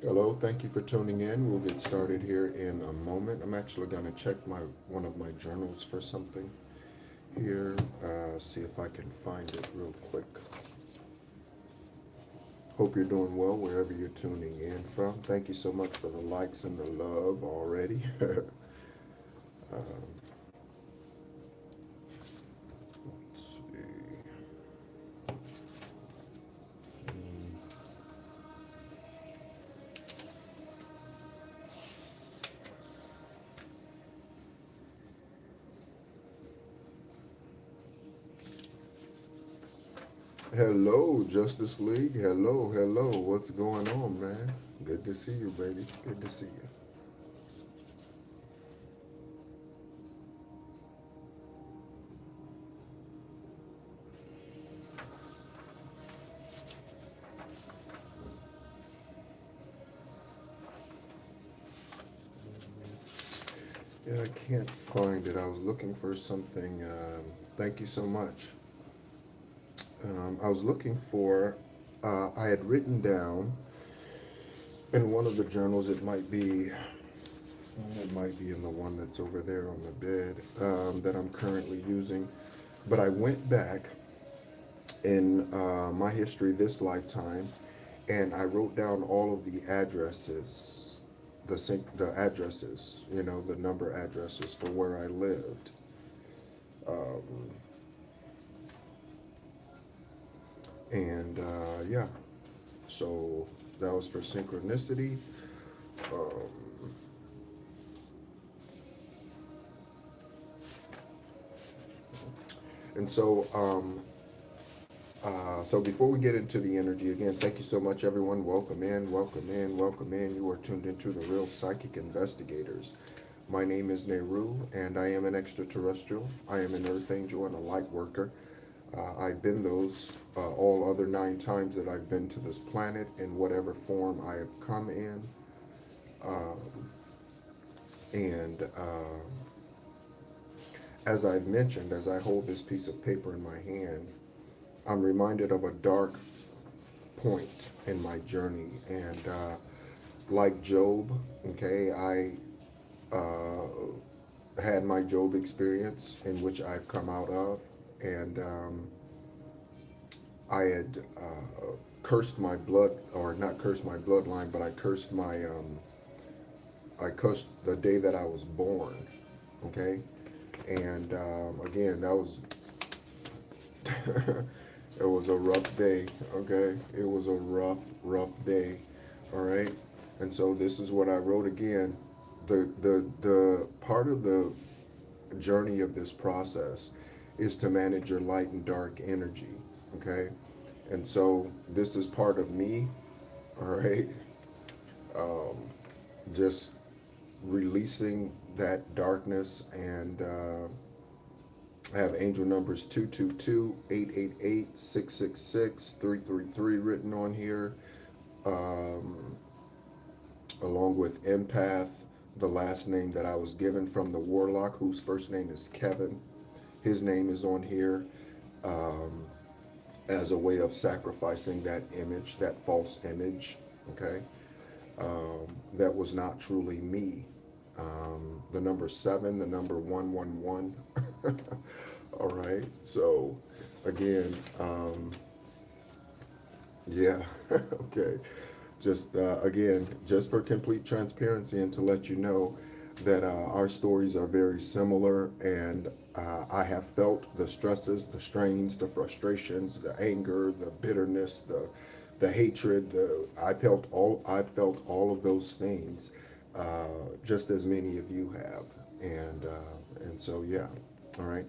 Hello, thank you for tuning in. We'll get started here in a moment. I'm actually going to check one of my journals for something here. See if I can find it real quick. Hope you're doing well wherever you're tuning in from. Thank you so much for the likes and the love already. Let's see. Hello, Justice League. Hello, hello. What's going on, man? Good to see you, baby. Good to see you. Yeah, I can't find it. I was looking for something. Thank you so much. I was looking for, I had written down in one of the journals, it might be in the one that's over there on the bed that I'm currently using. But I went back in my history this lifetime and I wrote down all of the addresses, the addresses, the number addresses for where I lived. And yeah, so that was for synchronicity. Um, and so before we get into the energy, again, thank you so much, everyone. Welcome in, welcome in, welcome in. You are tuned into the Real Psychic Investigators. My name is NEHRU, and I am an extraterrestrial. I am an earth angel and a light worker. I've been those all other 9 times that I've been to this planet in whatever form I have come in. And as I've mentioned, as I hold this piece of paper in my hand, I'm reminded of a dark point in my journey. And like Job, okay, I had my Job experience in which I've come out of. And I had cursed my blood, or not cursed my bloodline, but I cursed I cursed the day that I was born, okay? And again, that was, it was a rough day, okay? It was a rough day, all right? And so this is what I wrote again. The part of the journey of this process is to manage your light and dark energy, okay? And so this is part of me, all right? Just releasing that darkness, and I have angel numbers 222, 888, 666, 333 written on here, along with empath, the last name that I was given from the warlock, whose first name is Kevin. His name is on here as a way of sacrificing that image, that false image, okay? That was not truly me. The number 7, the number 111. All right. So again, yeah. Okay. Just again, just for complete transparency and to let you know that our stories are very similar, and I have felt the stresses, the strains, the frustrations, the anger, the bitterness, the hatred. I felt all of those things, just as many of you have, and so yeah, all right.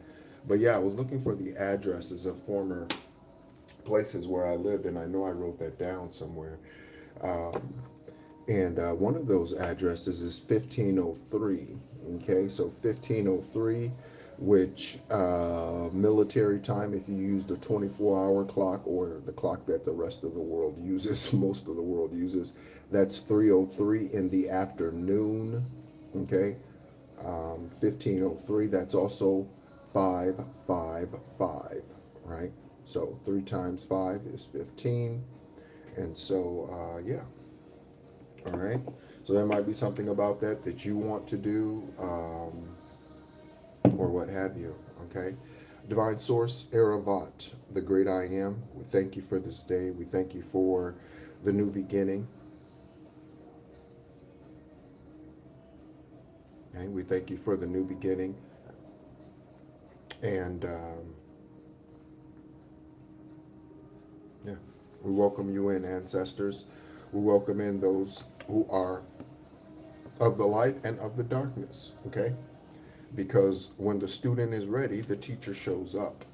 But yeah, I was looking for the addresses of former places where I lived, and I know I wrote that down somewhere. And one of those addresses is 1503. Okay, so 1503, which military time, if you use the 24-hour clock or the clock that the rest of the world uses, most of the world uses, that's 3:03 in the afternoon. Okay, 1503, that's also 555, right? So 3 times 5 is 15. And so, yeah. All right. So there might be something about that that you want to do, or what have you. Okay. Divine Source, Eravat, the great I am. We thank you for this day. We thank you for the new beginning. Okay. We thank you for the new beginning. And yeah, we welcome you in, ancestors. We welcome in those who are of the light and of the darkness. Okay. Because when the student is ready, the teacher shows up.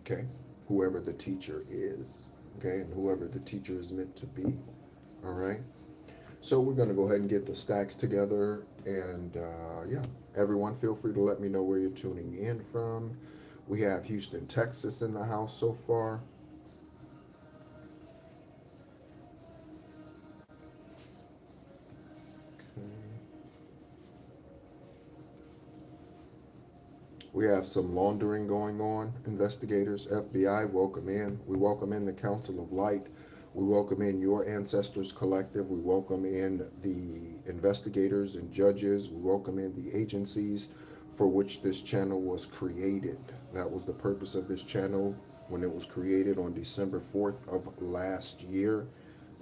Okay. Whoever the teacher is. Okay. And whoever the teacher is meant to be. All right. So we're going to go ahead and get the stacks together. And yeah, everyone feel free to let me know where you're tuning in from. We have Houston, Texas in the house so far. We have some laundering going on. Investigators, FBI, welcome in. We welcome in the Council of Light. We welcome in your Ancestors Collective. We welcome in the investigators and judges. We welcome in the agencies for which this channel was created. That was the purpose of this channel when it was created on December 4th of last year.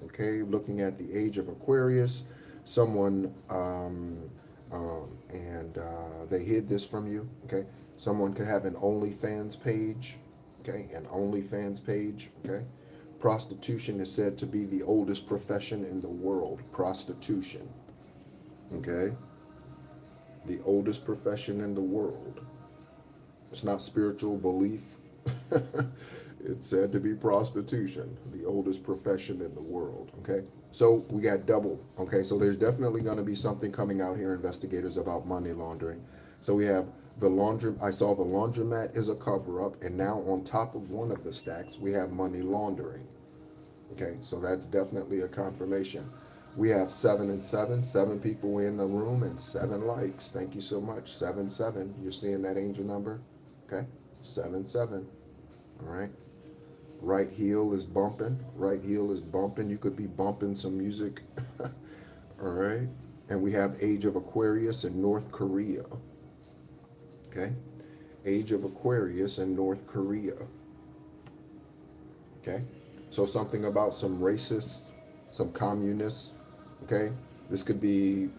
Okay, looking at the age of Aquarius, someone, and they hid this from you. Okay, someone could have an OnlyFans page. Okay, an OnlyFans page. Okay, prostitution is said to be the oldest profession in the world. Prostitution. Okay, the oldest profession in the world. It's not spiritual belief. It's said to be prostitution, the oldest profession in the world. Okay, so we got double. Okay, so there's definitely going to be something coming out here, investigators, about money laundering. So we have the laundry. I saw the laundromat is a cover up, and now on top of one of the stacks, we have money laundering. Okay, so that's definitely a confirmation. We have 7 and 7, 7 people in the room, and 7 likes. Thank you so much. 7 7. You're seeing that angel number? Okay, 7 7. All right. Right heel is bumping. Right heel is bumping. You could be bumping some music. All right. And we have Age of Aquarius in North Korea. Okay. Age of Aquarius in North Korea. Okay. So something about some racists, some communists. Okay. This could be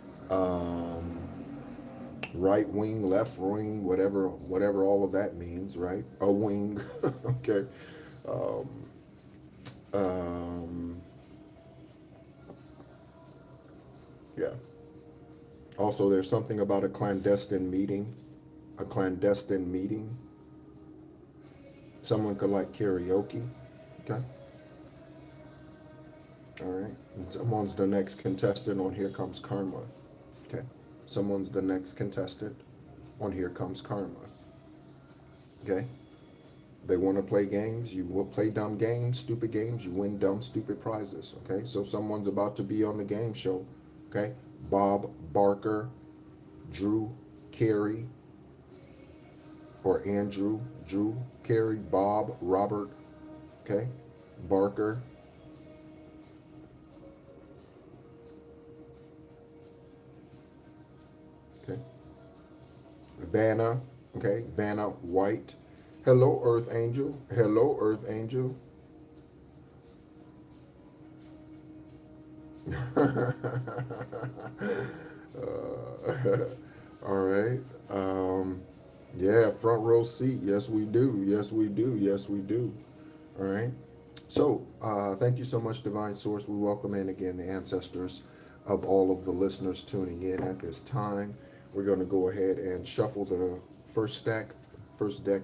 right wing, left wing, whatever all of that means, right? A wing. Okay. Yeah. Also, there's something about a clandestine meeting. A clandestine meeting. Someone could like karaoke. Okay. All right. And someone's the next contestant on Here Comes Karma. Okay. Someone's the next contestant on Here Comes Karma. Okay. They want to play games. You will play dumb games, stupid games. You win dumb, stupid prizes. Okay. So someone's about to be on the game show. Okay. Bob Barker, Drew Carey, or Andrew, Drew Carey, Bob, Robert. Okay. Barker. Okay. Vanna. Okay. Vanna White. Hello, Earth Angel. Hello, Earth Angel. All right. Yeah, front row seat. Yes, we do. Yes, we do. Yes, we do. All right. So, thank you so much, Divine Source. We welcome in again the ancestors of all of the listeners tuning in at this time. We're going to go ahead and shuffle the first deck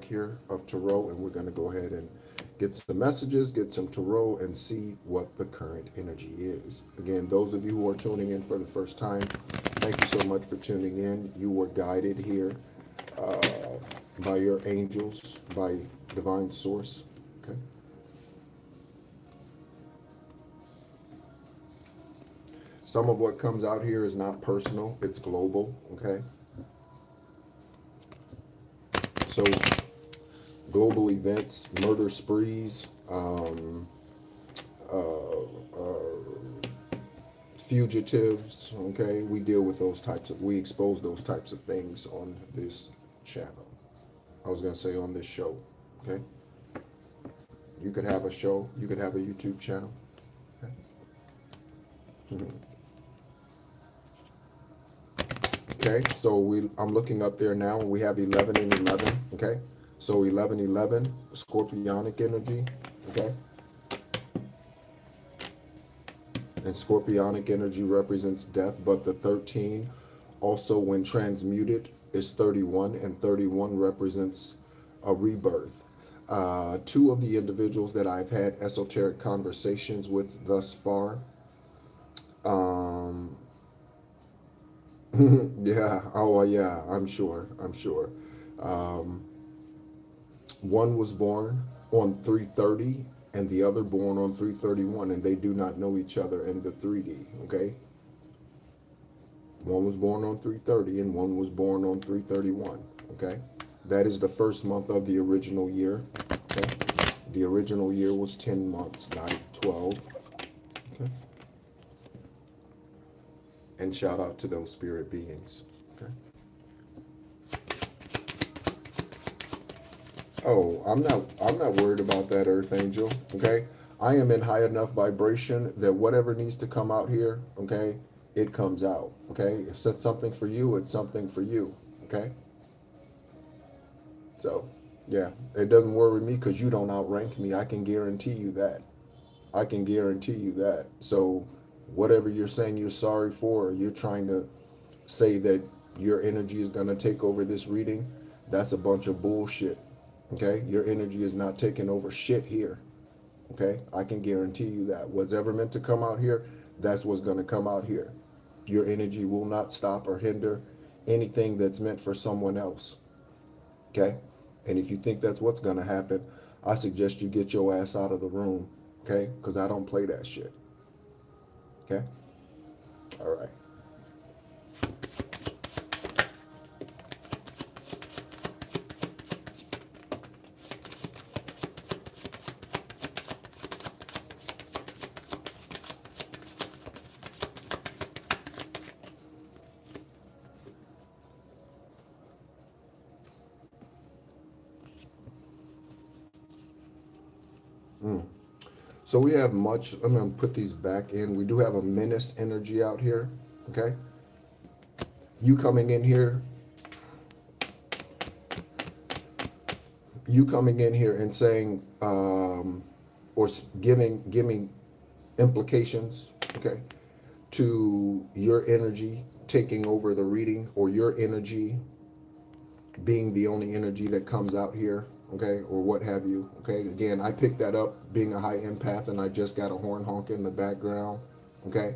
here of tarot, and we're going to go ahead and get some messages, get some tarot, and see what the current energy is. Again, those of you who are tuning in for the first time, thank you so much for tuning in. You were guided here by your angels, by Divine Source. Okay. Some of what comes out here is not personal, it's global. Okay. So global events, murder sprees, fugitives, okay? We deal with those types of, we expose those types of things on this channel. I was going to say on this show, okay? You could have a show, you could have a YouTube channel. Okay, okay, so I'm looking up there now and we have 11 and 11, okay? So 11, 11, scorpionic energy, okay? And scorpionic energy represents death, but the 13 also when transmuted is 31, and 31 represents a rebirth. Two of the individuals that I've had esoteric conversations with thus far, yeah, oh yeah, I'm sure. One was born on 330 and the other born on 331, and they do not know each other in the 3D, okay? One was born on 330 and one was born on 331, okay? That is the first month of the original year, okay? The original year was 10 months, not 12, okay? And shout out to those spirit beings, okay? Oh, I'm not worried about that, Earth Angel, okay? I am in high enough vibration that whatever needs to come out here, okay, it comes out, okay? If it's something for you, it's something for you, okay? So, yeah, it doesn't worry me because you don't outrank me. I can guarantee you that. I can guarantee you that. So, whatever you're saying you're sorry for, or you're trying to say that your energy is going to take over this reading, that's a bunch of bullshit. Okay, your energy is not taking over shit here. Okay, I can guarantee you that. What's ever meant to come out here, that's what's going to come out here. Your energy will not stop or hinder anything that's meant for someone else. Okay, and if you think that's what's going to happen, I suggest you get your ass out of the room. Okay, because I don't play that shit. Okay, all right. So we have much, I'm going to put these back in. We do have a menace energy out here, okay? You coming in here and saying, or giving implications, okay, to your energy taking over the reading, or your energy being the only energy that comes out here, okay, or what have you, okay? Again, I picked that up being a high empath, and I just got a horn honk in the background, okay?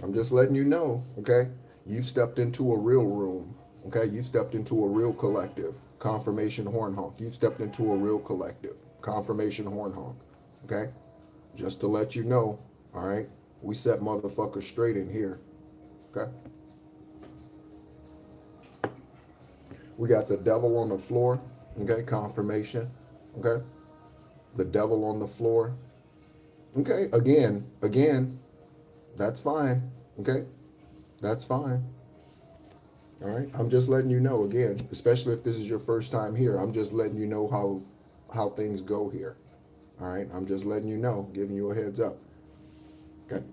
I'm just letting you know, okay? You stepped into a real room, okay? You stepped into a real collective. Confirmation horn honk. You stepped into a real collective. Confirmation horn honk, okay? Just to let you know, all right? We set motherfuckers straight in here, okay? We got the devil on the floor, okay, confirmation, okay? The devil on the floor, okay, again, that's fine, okay? That's fine, all right? I'm just letting you know, again, especially if this is your first time here, I'm just letting you know how things go here, all right? I'm just letting you know, giving you a heads up, okay?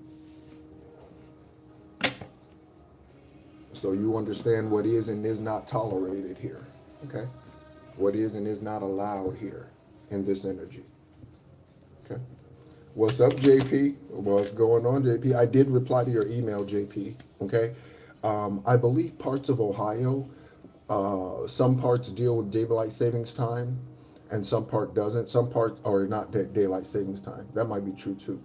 So you understand what is and is not tolerated here, okay? What is and is not allowed here in this energy, okay? What's up, JP? What's going on, JP? I did reply to your email, JP, okay? I believe parts of Ohio, some parts deal with daylight savings time and some part doesn't. Some part, or not daylight savings time. That might be true too.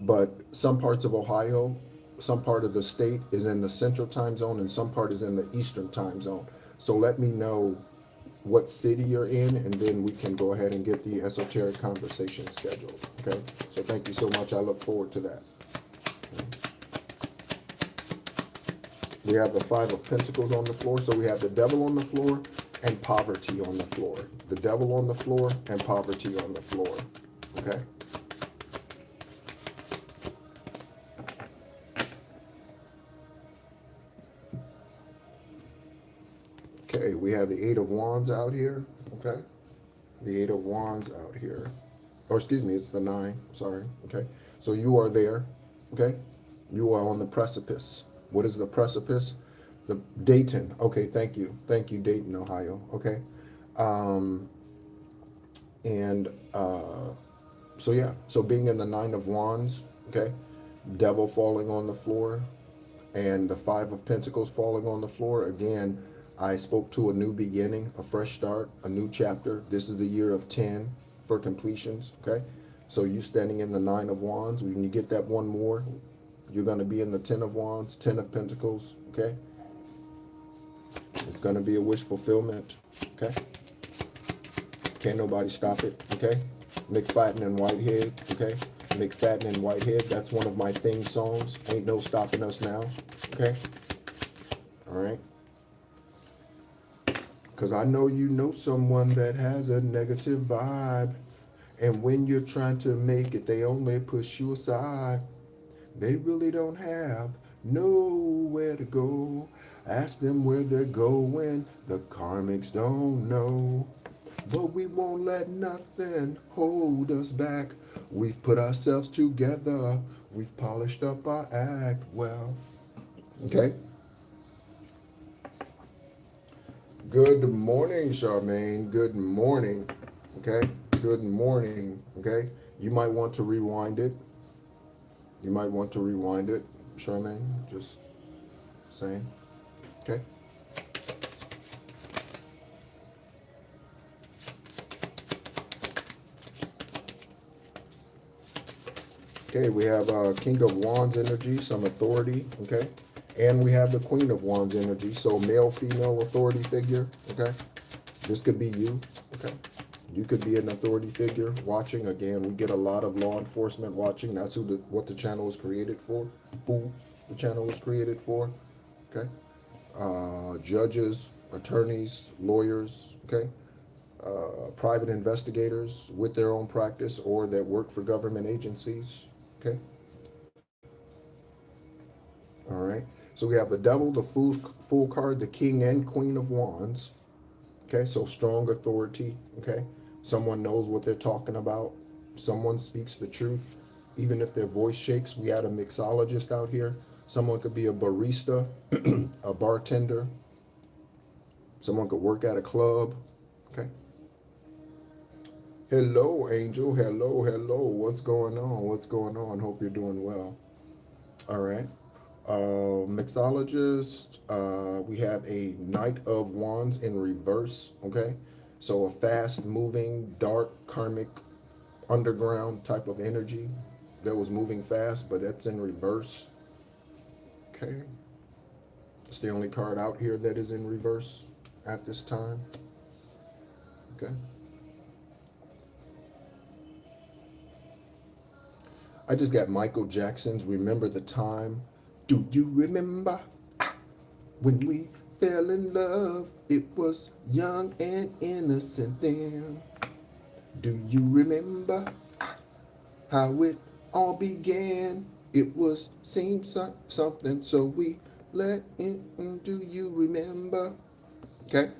But some parts of Ohio, some part of the state is in the central time zone and some part is in the eastern time zone. So let me know what city you're in, and then we can go ahead and get the esoteric conversation scheduled, okay? So thank you so much. I look forward to that. We have the Five of Pentacles on the floor. So we have the devil on the floor and poverty on the floor. The devil on the floor and poverty on the floor, okay? Okay, we have the Eight of Wands out here. Okay, the Eight of Wands out here. Or excuse me, it's the Nine. Sorry. Okay, so you are there. Okay, you are on the precipice. What is the precipice? The Dayton. Okay, thank you, Dayton, Ohio. Okay, and so yeah, so being in the Nine of Wands. Okay, Devil falling on the floor, and the Five of Pentacles falling on the floor. Again, I spoke to a new beginning, a fresh start, a new chapter. This is the year of 10 for completions, okay? So you standing in the Nine of Wands, when you get that one more, you're going to be in the 10 of Wands, 10 of Pentacles, okay? It's going to be a wish fulfillment, okay? Can't nobody stop it, okay? McFadden and Whitehead, okay? McFadden and Whitehead, that's one of my theme songs. Ain't no stopping us now, okay? All right? Because I know you know someone that has a negative vibe. And when you're trying to make it, they only push you aside. They really don't have nowhere to go. Ask them where they're going. The karmics don't know. But we won't let nothing hold us back. We've put ourselves together. We've polished up our act well. Okay? Good morning, Charmaine. Good morning. Okay? Good morning. Okay? You might want to rewind it. You might want to rewind it, Charmaine. Just saying. Okay? Okay, we have King of Wands energy, some authority, okay? And we have the Queen of Wands energy, so male, female authority figure, okay? This could be you, okay? You could be an authority figure watching. Again, we get a lot of law enforcement watching. That's what the channel was created for, who the channel was created for, okay? Judges, attorneys, lawyers, okay? Private investigators with their own practice or that work for government agencies, okay? All right. So we have the Devil, the Fool card, the King and Queen of Wands. Okay, so strong authority. Okay, someone knows what they're talking about. Someone speaks the truth, even if their voice shakes. We had a mixologist out here. Someone could be a barista, a bartender. Someone could work at a club. Okay. Hello, Angel. Hello, hello. What's going on? What's going on? Hope you're doing well. All right. Mixologist, we have a Knight of Wands in reverse, okay? So a fast-moving, dark, karmic, underground type of energy that was moving fast, but that's in reverse, okay? It's the only card out here that is in reverse at this time, okay? I just got Michael Jackson's Remember the Time. Do you remember when we fell in love? It was young and innocent then. Do you remember how it all began? It was seemed like something, so we let in. Do you remember? Okay,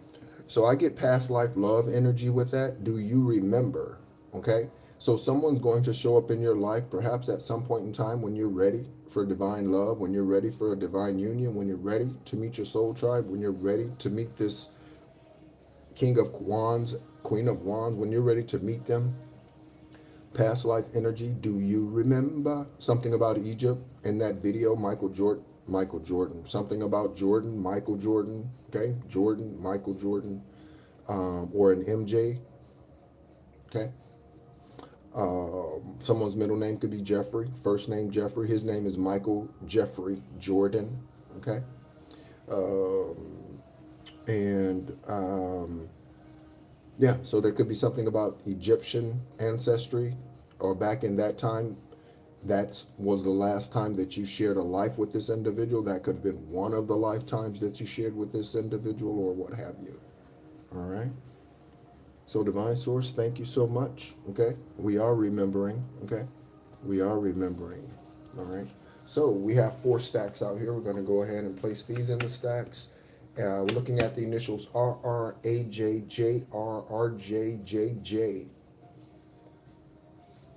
so I get past life love energy with that. Do you remember? Okay. So someone's going to show up in your life, perhaps at some point in time when you're ready for divine love, when you're ready for a divine union, when you're ready to meet your soul tribe, when you're ready to meet this King of Wands, Queen of Wands, when you're ready to meet them. Past life energy, do you remember something about Egypt in that video, Michael Jordan, something about Jordan, Michael Jordan, okay, Jordan, Michael Jordan, or an MJ, okay. Someone's middle name could be Jeffrey, first name Jeffrey. His name is Michael Jeffrey Jordan, okay? Yeah, so there could be something about Egyptian ancestry, or back in that time, that was the last time that you shared a life with this individual. That could have been one of the lifetimes that you shared with this individual, or what have you, all right? So Divine Source, thank you so much, okay? We are remembering, okay? We are remembering, all right? So we have 4 stacks out here. We're going to go ahead and place these in the stacks. We're looking at the initials RRAJJRRJJJ.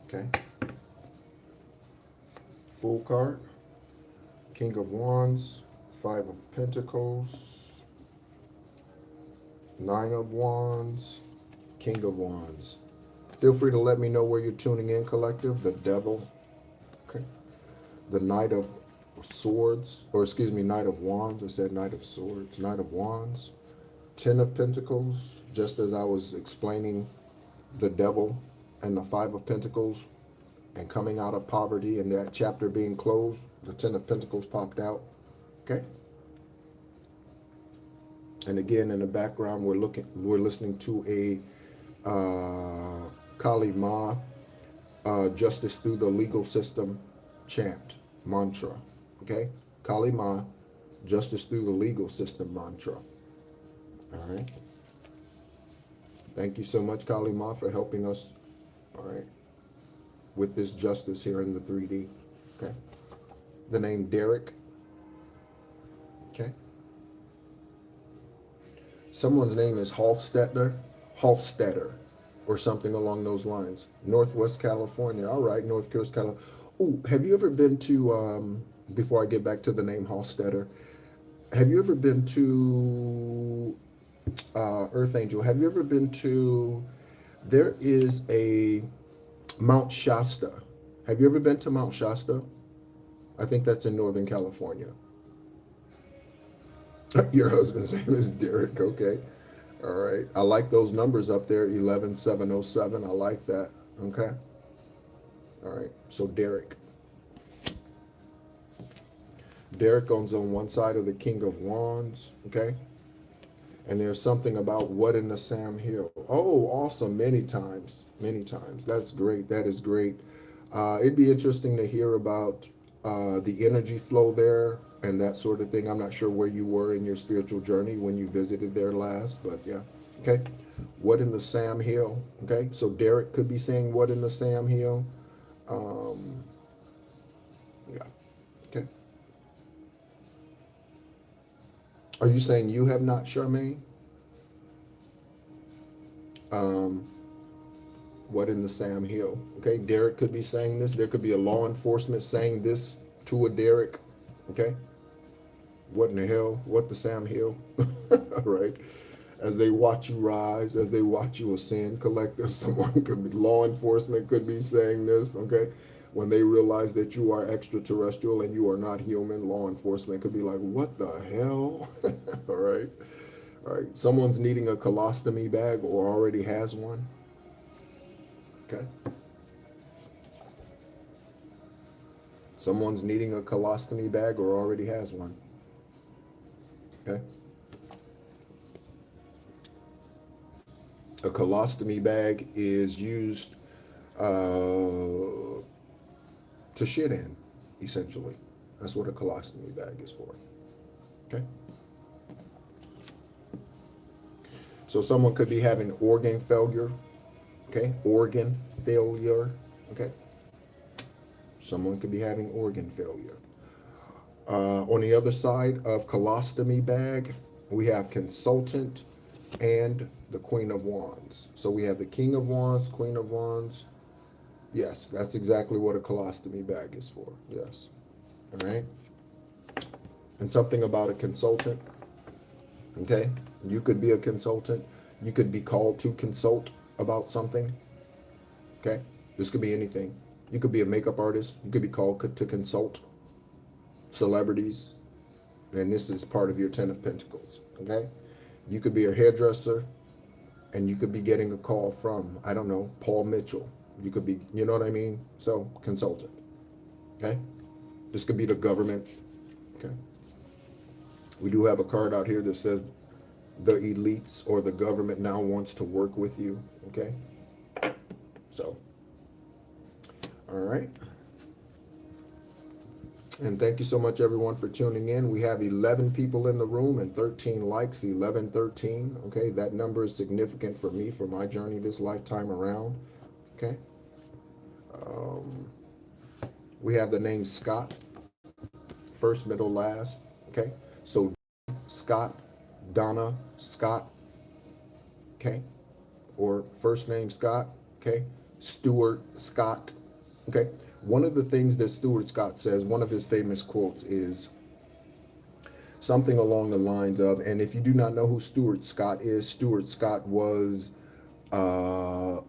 Okay. Full card. King of Wands, Five of Pentacles, Nine of Wands, King of Wands. Feel free to let me know where you're tuning in, collective. The Devil. Okay. The Knight of Swords, or excuse me, Knight of Wands. I said Knight of Swords, Knight of Wands. Ten of Pentacles, just as I was explaining the Devil and the Five of Pentacles and coming out of poverty and that chapter being closed, the Ten of Pentacles popped out. Okay. And again, in the background, we're listening to a Kali Ma, Justice Through the Legal System chant, mantra. Okay? Kali Ma, Justice Through the Legal System mantra. All right? Thank you so much, Kali Ma, for helping us, all right, with this justice here in the 3D. Okay? The name Derek. Okay? Someone's name is Hofstetter, or something along those lines. Northwest California. All right, North Coast California. Oh, have you ever been to, before I get back to the name Hofstetter, have you ever been to Earth Angel? Have you ever been to, there is a Mount Shasta. Have you ever been to Mount Shasta? I think that's in Northern California. Your husband's name is Derek, okay. All right. I like those numbers up there, 11707. I like that, okay. All right, so Derek. Derek owns on one side of the King of Wands, okay. And there's something about what in the Sam Hill. Oh, awesome, many times. That's great, that is great. It'd be interesting to hear about the energy flow there and that sort of thing. I'm not sure where you were in your spiritual journey when you visited there last, but yeah. Okay. What in the Sam Hill? Okay. So Derek could be saying what in the Sam Hill. Yeah. Okay. Are you saying you have not, Charmaine? What in the Sam Hill? Okay. Derek could be saying this. There could be a law enforcement saying this to a Derek. Okay. What in the hell? What the Sam Hill? Right. As they watch you rise, as they watch you ascend, collective, someone could be, law enforcement could be saying this, okay? When they realize that you are extraterrestrial and you are not human, law enforcement could be like, what the hell? All right. All right. Someone's needing a colostomy bag or already has one. Okay. Someone's needing a colostomy bag or already has one. Okay. A colostomy bag is used to shit in, essentially. That's what a colostomy bag is for. Okay. So someone could be having organ failure. Okay. Organ failure. Okay. Someone could be having organ failure. On the other side of colostomy bag, we have consultant and the Queen of Wands. So we have the King of Wands, Queen of Wands. Yes, that's exactly what a colostomy bag is for. Yes. All right. And something about a consultant. Okay. You could be a consultant. You could be called to consult about something. Okay. This could be anything. You could be a makeup artist. You could be called to consult celebrities. And this is part of your Ten of Pentacles. Okay. You could be a hairdresser. And you could be getting a call from, I don't know, Paul Mitchell. You could be, you know what I mean? So, consultant. Okay? This could be the government. Okay? We do have a card out here that says the elites or the government now wants to work with you. Okay? So, all right. And thank you so much, everyone, for tuning in. We have 11 people in the room and 13 likes, 11, 13. Okay, that number is significant for me, for my journey this lifetime around. Okay. We have the name Scott, first, middle, last. Okay, so Scott, Donna Scott, okay, or first name Scott, okay, Stuart Scott, okay. One of the things that Stuart Scott says, one of his famous quotes is something along the lines of, and if you do not know who Stuart Scott is, Stuart Scott was a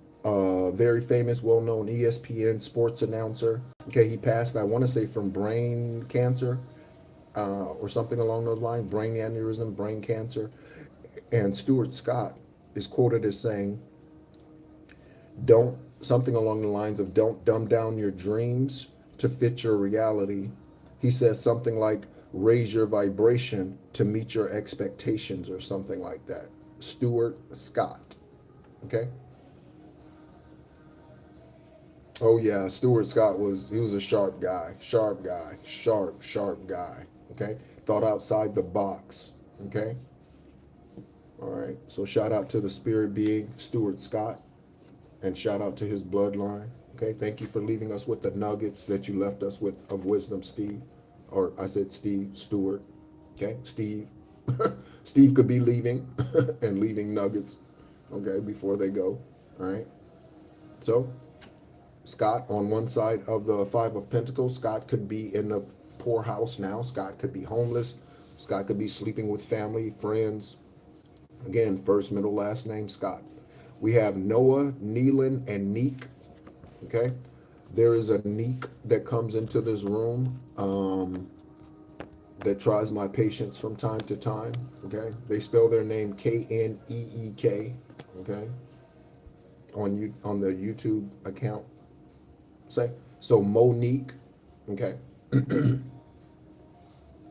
very famous, well-known ESPN sports announcer. Okay, he passed, I want to say, from brain cancer or something along those lines, brain aneurysm, brain cancer. And Stuart Scott is quoted as saying, don't, something along the lines of, don't dumb down your dreams to fit your reality. He says something like, raise your vibration to meet your expectations, or something like that. Stuart Scott, okay? Oh yeah, Stuart Scott he was a sharp guy, sharp guy, okay? Thought outside the box, okay? All right, so shout out to the spirit being Stuart Scott, and shout out to his bloodline, okay? Thank you for leaving us with the nuggets that you left us with of wisdom, Steve. Or I said Steve, Stewart, okay? Steve. Steve could be leaving and leaving nuggets, okay, before they go, all right? So Scott on one side of the Five of Pentacles, Scott could be in the poorhouse now. Scott could be homeless. Scott could be sleeping with family, friends. Again, first, middle, last name, Scott. We have Noah, Neelan, and Neek, okay? There is a Neek that comes into this room that tries my patience from time to time, okay? They spell their name K-N-E-E-K, okay? On their YouTube account. Say, so Monique, okay?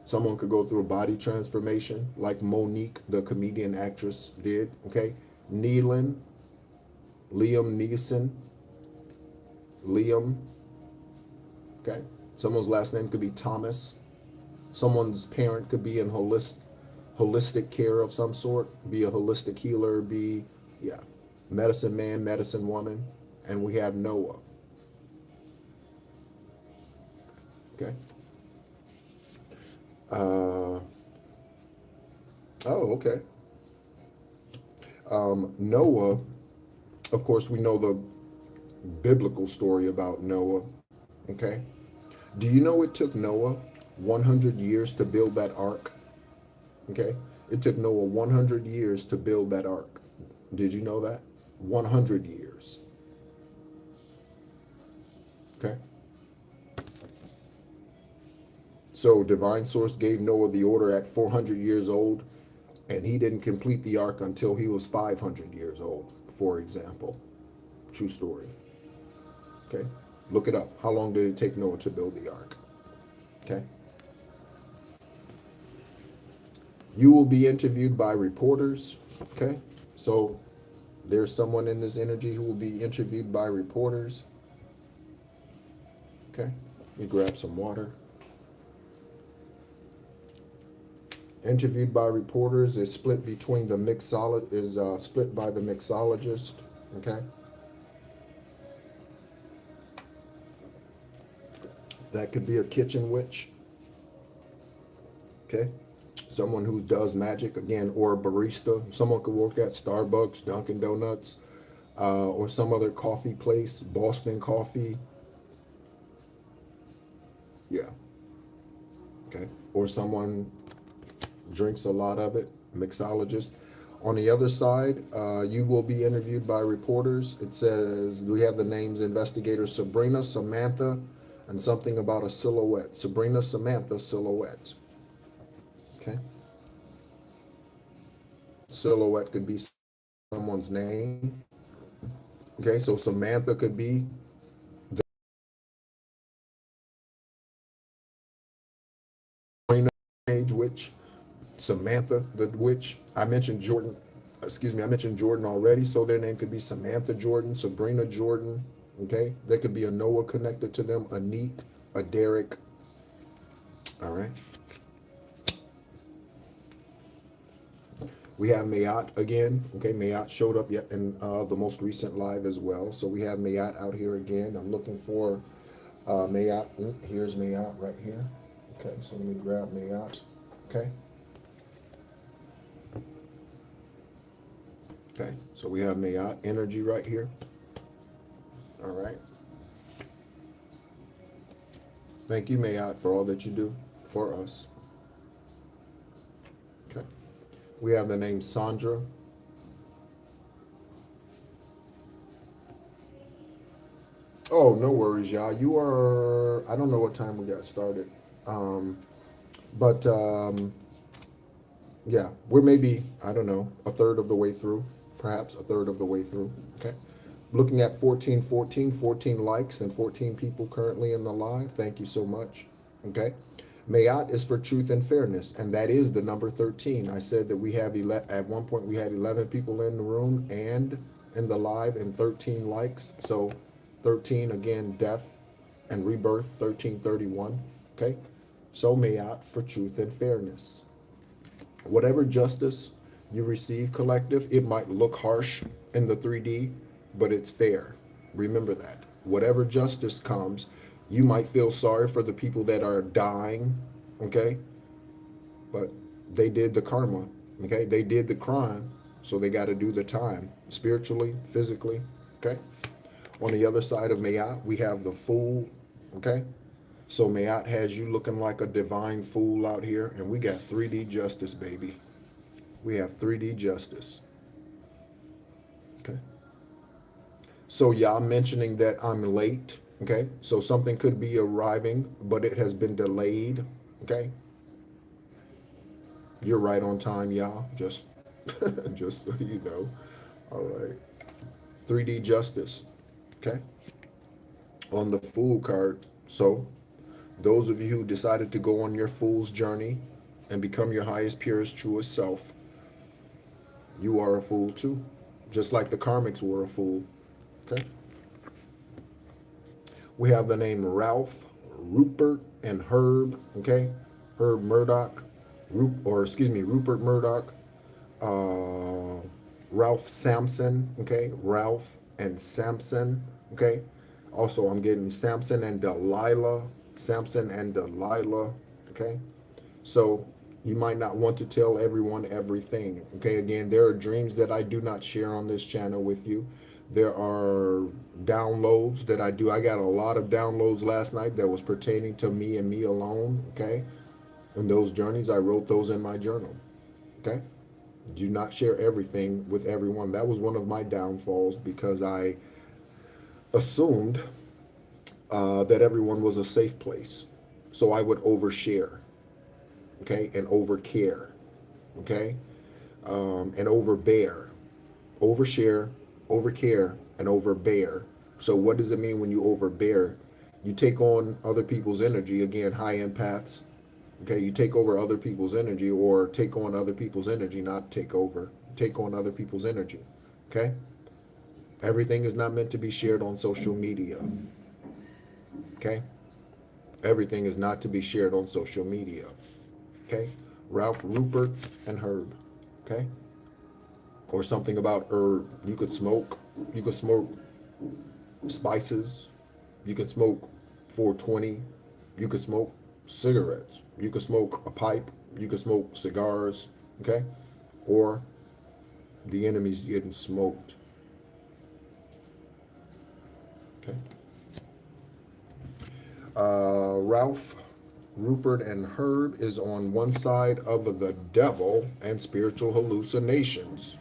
Someone could go through a body transformation like Monique, the comedian actress, did, okay? Neelan, Liam Neeson, Liam, okay? Someone's last name could be Thomas. Someone's parent could be in holistic care of some sort, be a holistic healer, be, yeah, medicine man, medicine woman. And we have Noah, okay? Oh, okay. Noah, of course, we know the biblical story about Noah, okay? Do you know it took Noah 100 years to build that ark? Okay? It took Noah 100 years to build that ark. Did you know that? 100 years. Okay? So divine source gave Noah the order at 400 years old, and he didn't complete the ark until he was 500 years old, for example. True story. Okay? Look it up. How long did it take Noah to build the ark? Okay? You will be interviewed by reporters. Okay? So there's someone in this energy who will be interviewed by reporters. Okay? Let me grab some water. Interviewed by reporters is split between the split by the mixologist. Okay? That could be a kitchen witch. Okay? Someone who does magic, again, or a barista. Someone could work at Starbucks, Dunkin' Donuts, or some other coffee place, Boston Coffee. Yeah. Okay. Or someone drinks a lot of it, mixologist. On the other side, you will be interviewed by reporters. It says, we have the names investigator Sabrina, Samantha, and something about a silhouette. Sabrina, Samantha, silhouette. Okay. Silhouette could be someone's name. Okay, so Samantha could be the age witch. Samantha, the witch. I mentioned Jordan. Excuse me, I mentioned Jordan already, so their name could be Samantha Jordan, Sabrina Jordan. Okay, there could be a Noah connected to them, a Neek, a Derek. All right. We have Mayat again. Okay, Mayat showed up yet in the most recent live as well. So we have Mayat out here again. I'm looking for Mayat. Here's Mayat right here. Okay, so let me grab Mayat. Okay. Okay, so we have Mayat energy right here. All right. Thank you, Mayat, for all that you do for us. Okay. We have the name Sandra. Oh, no worries, y'all. You are, I don't know what time we got started. But yeah, we're maybe, I don't know, a third of the way through, perhaps a third of the way through. Okay. Looking at 14 likes and 14 people currently in the live. Thank you so much. Okay. Mayat is for truth and fairness, and that is the number 13. I said that we have at one point we had 11 people in the room and in the live and 13 likes. So 13 again, death and rebirth, 1331. Okay. So Mayat for truth and fairness. Whatever justice you receive, collective, it might look harsh in the 3D, but it's fair. Remember that. Whatever justice comes, you might feel sorry for the people that are dying, okay? But they did the karma, okay? They did the crime, so they got to do the time, spiritually, physically, okay? On the other side of Mayat, we have the Fool, okay? So Mayat has you looking like a divine fool out here, and we got 3D justice, baby. We have 3D justice. Okay. So y'all mentioning that I'm late, okay? So something could be arriving, but it has been delayed, okay? You're right on time, y'all. Just so you know. All right. 3D justice, okay? On the Fool card. So those of you who decided to go on your fool's journey and become your highest, purest, truest self, you are a fool too. Just like the karmics were a fool. Okay. We have the name Ralph, Rupert, and Herb. Okay. Herb Murdoch, Rupert Murdoch, Ralph Sampson. Okay. Ralph and Samson. Okay. Also, I'm getting Samson and Delilah. Samson and Delilah. Okay. So you might not want to tell everyone everything. Okay. Again, there are dreams that I do not share on this channel with you. There are downloads that I do. I got a lot of downloads last night that was pertaining to me and me alone. Okay. And those journeys, I wrote those in my journal. Okay. Do not share everything with everyone. That was one of my downfalls because I assumed that everyone was a safe place. So I would overshare, okay, and overcare, okay, and overbear. Overshare, overcare, and overbear. So what does it mean when you overbear? You take on other people's energy, again, high empaths, okay, you take over other people's energy or take on other people's energy, not take over, take on other people's energy, okay? Everything is not meant to be shared on social media. Okay? Everything is not to be shared on social media. Okay? Ralph, Rupert, and Herb. Okay? Or something about herb. You could smoke spices. You could smoke 420. You could smoke cigarettes. You could smoke a pipe. You could smoke cigars. Okay? Or the enemy's getting smoked. Okay? Ralph, Rupert, and Herb is on one side of the devil and spiritual hallucinations.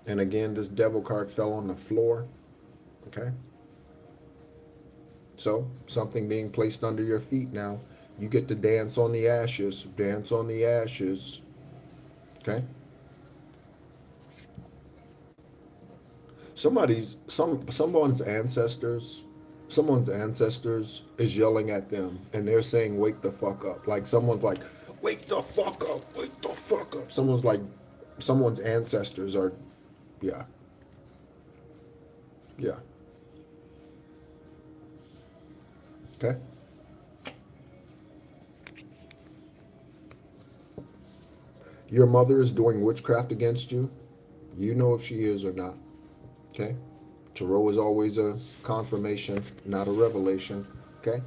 And again, this devil card fell on the floor. Okay. So something being placed under your feet now. You get to dance on the ashes. Dance on the ashes. Okay. Someone's ancestors is yelling at them and they're saying, wake the fuck up. Like someone's like, wake the fuck up, wake the fuck up. Someone's ancestors are, yeah. Yeah. Okay. Your mother is doing witchcraft against you. You know if she is or not. Okay. Tarot is always a confirmation, not a revelation. Okay.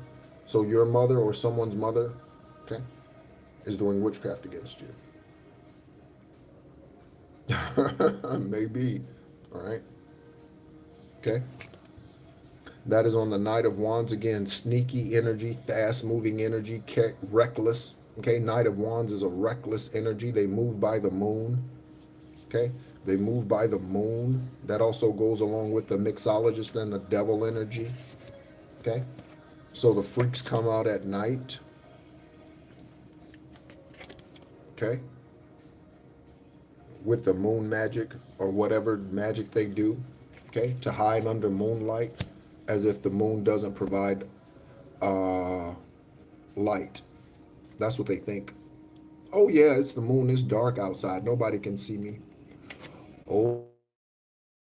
So your mother or someone's mother, okay, is doing witchcraft against you. Maybe. All right. Okay. That is on the Knight of Wands. Again, sneaky energy, fast moving energy, reckless. Okay. Knight of Wands is a reckless energy. They move by the moon. Okay. They move by the moon. That also goes along with the mixologist and the devil energy. Okay. So the freaks come out at night. Okay. With the moon magic or whatever magic they do. Okay. To hide under moonlight as if the moon doesn't provide light. That's what they think. Oh yeah, it's the moon. It's dark outside. Nobody can see me. Oh,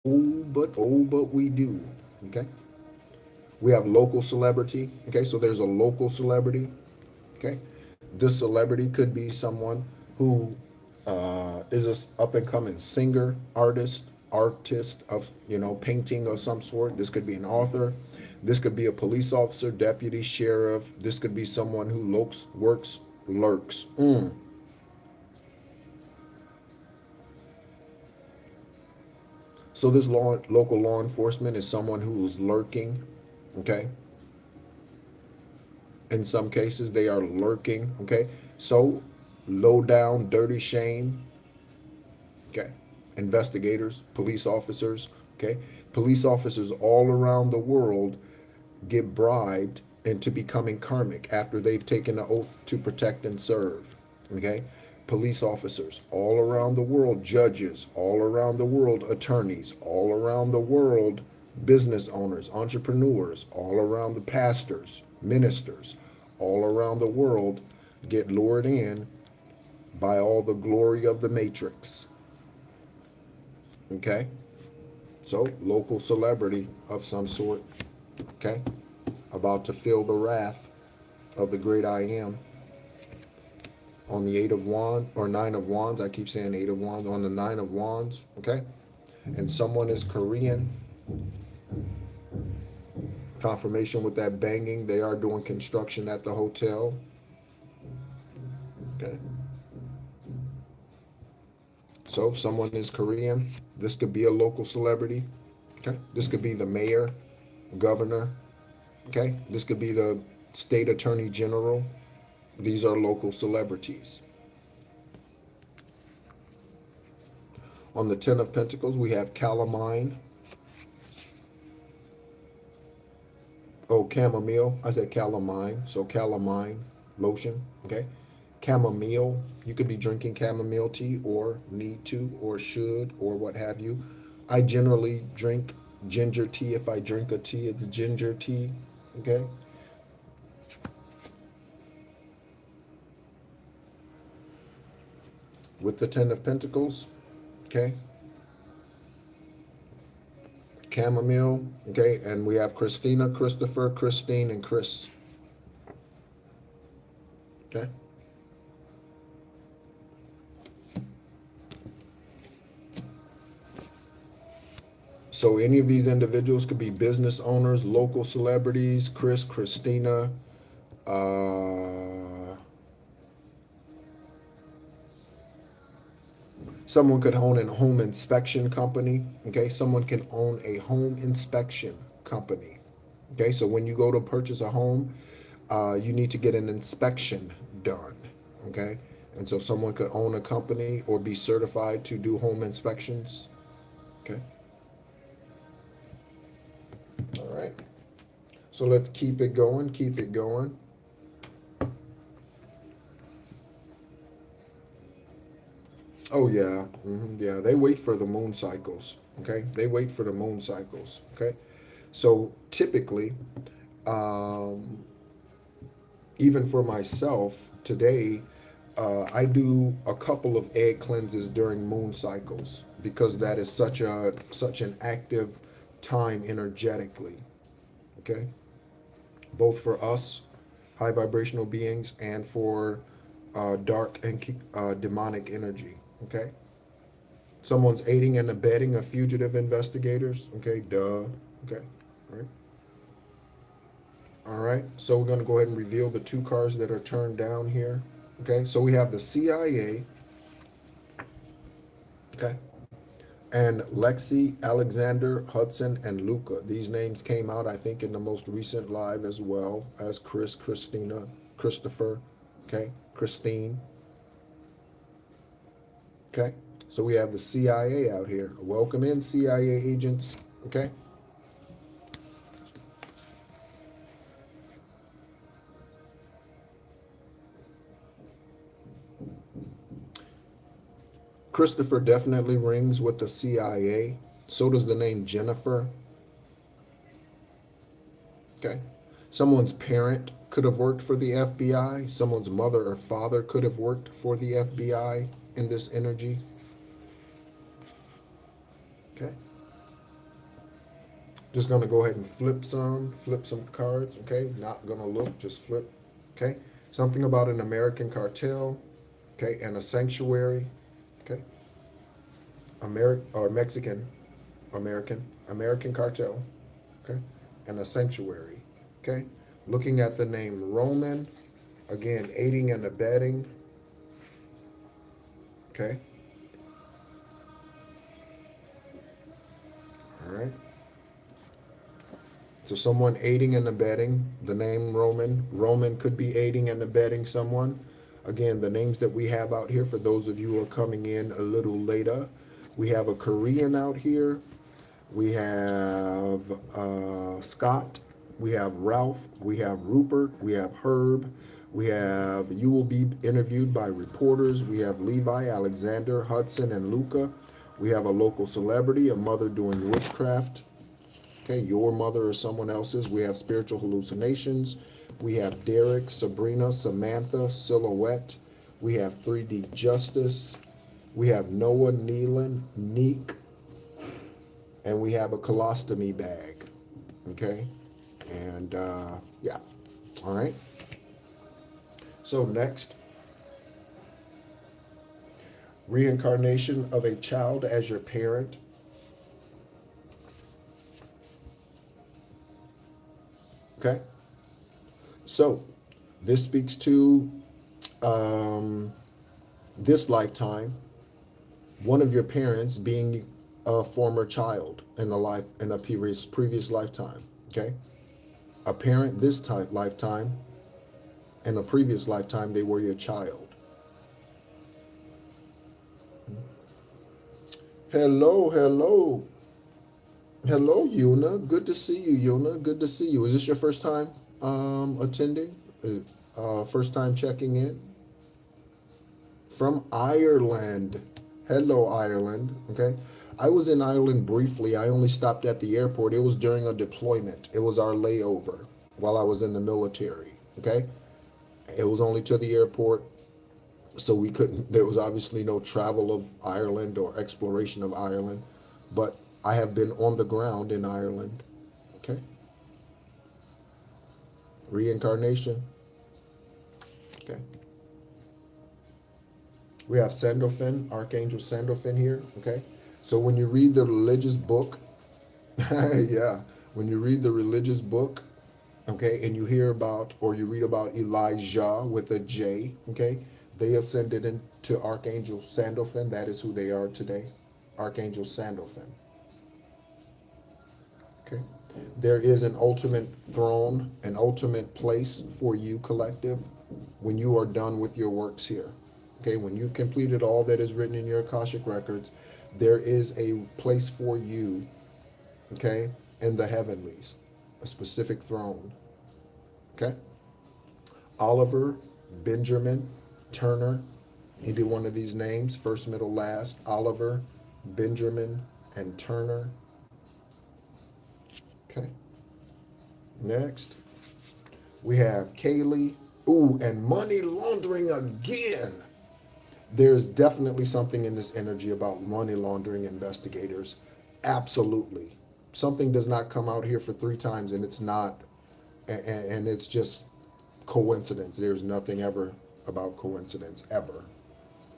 but we do. Okay. We have local celebrity. Okay, so there's a local celebrity. Okay, this celebrity could be someone who is a up and coming singer, artist of painting of some sort. This could be an author. This could be a police officer, deputy, sheriff. This could be someone who lurks. So this local law enforcement is someone who is lurking. Okay. In some cases, they are lurking. Okay. So low down, dirty shame. Okay. Investigators, police officers. Okay. Police officers all around the world get bribed into becoming karmic after they've taken an oath to protect and serve. Okay. Police officers all around the world, judges all around the world, attorneys all around the world, business owners, entrepreneurs all around, the pastors, ministers all around the world get lured in by all the glory of the matrix. Okay. So local celebrity of some sort. Okay. About to feel the wrath of the great I am. On the 8 of Wands, or 9 of Wands, I keep saying 8 of Wands, on the 9 of Wands, okay? And someone is Korean. Confirmation with that banging, they are doing construction at the hotel. Okay. So if someone is Korean, this could be a local celebrity. Okay. This could be the mayor, governor. Okay. This could be the state attorney general. These are local celebrities. On the 10 of Pentacles, we have calamine. Oh, chamomile. I said calamine. So calamine lotion. Okay. Chamomile. You could be drinking chamomile tea or need to or should or what have you. I generally drink ginger tea. If I drink a tea, it's ginger tea. Okay. With the 10 of Pentacles, okay, chamomile, okay, and we have Christina, Christopher, Christine, and Chris, okay. So any of these individuals could be business owners, local celebrities, Chris, Christina, someone could own a home inspection company. Okay, someone can own a home inspection company. Okay, so when you go to purchase a home, you need to get an inspection done. Okay, and so someone could own a company or be certified to do home inspections. Okay. All right. So let's keep it going. Keep it going. Oh yeah, yeah. They wait for the moon cycles. Okay, they wait for the moon cycles. Okay, so typically, even for myself today, I do a couple of egg cleanses during moon cycles because that is such an active time energetically. Okay, both for us, high vibrational beings, and for dark and demonic energy. Okay. Someone's aiding and abetting a fugitive investigators. Okay, duh. Okay, all right. All right, so we're going to go ahead and reveal the two cards that are turned down here. Okay, so we have the CIA. Okay, And Lexi, Alexander, Hudson, and Luca. These names came out, I think, in the most recent live, as well as Chris, Christina, Christopher, okay, Christine, okay. So we have the CIA out here. Welcome in, CIA agents, okay. Christopher definitely rings with the CIA. So does the name Jennifer. Okay. Someone's parent could have worked for the FBI. Someone's mother or father could have worked for the FBI in this energy. Okay. Just going to go ahead and flip some cards. Okay. Not going to look, just flip. Okay. Something about an American cartel. Okay. And a sanctuary. Okay. American cartel. Okay. And a sanctuary. Okay. Looking at the name Roman, again, aiding and abetting. Okay. All right. So someone aiding and abetting, the name Roman. Roman could be aiding and abetting someone. Again, the names that we have out here, for those of you who are coming in a little later, we have a Korean out here. We have Scott. We have Ralph. We have Rupert. We have Herb. We have, you will be interviewed by reporters. We have Levi, Alexander, Hudson, and Luca. We have a local celebrity, a mother doing witchcraft. Okay, your mother or someone else's. We have spiritual hallucinations. We have Derek, Sabrina, Samantha, Silhouette. We have 3D Justice. We have Noah, Neelan, Neek. And we have a colostomy bag. Okay, and yeah, all right. So next, reincarnation of a child as your parent. Okay, so this speaks to this lifetime, one of your parents being a former child in a previous lifetime. Okay, a parent this lifetime, in a previous lifetime they were your child. Hello, hello. Hello, Yuna. Good to see you, Yuna. Good to see you. Is this your first time attending? First time checking in? From Ireland. Hello, Ireland. Okay. I was in Ireland briefly. I only stopped at the airport. It was during a deployment. It was our layover while I was in the military. Okay. It was only to the airport. So we couldn't, there was obviously no travel of Ireland or exploration of Ireland. But I have been on the ground in Ireland. Okay. Reincarnation. Okay. We have Sandalphon, Archangel Sandalphon here. Okay. So when you read the religious book, yeah, when you read the religious book, okay, and you hear about, or you read about Elijah with a J, okay, they ascended into Archangel Sandalphon. That is who they are today. Archangel Sandalphon. Okay. There is an ultimate throne, an ultimate place for you, collective, when you are done with your works here. Okay, when you've completed all that is written in your Akashic records, there is a place for you, okay, in the heavenlies, a specific throne. Okay. Oliver, Benjamin, Turner, either one of these names, first, middle, last, Oliver, Benjamin, and Turner. Okay. Next, we have Kaylee. Ooh, and money laundering again. There's definitely something in this energy about money laundering investigators. Absolutely. Something does not come out here for 3 times and it's not, and it's just coincidence. There's nothing ever about coincidence, ever.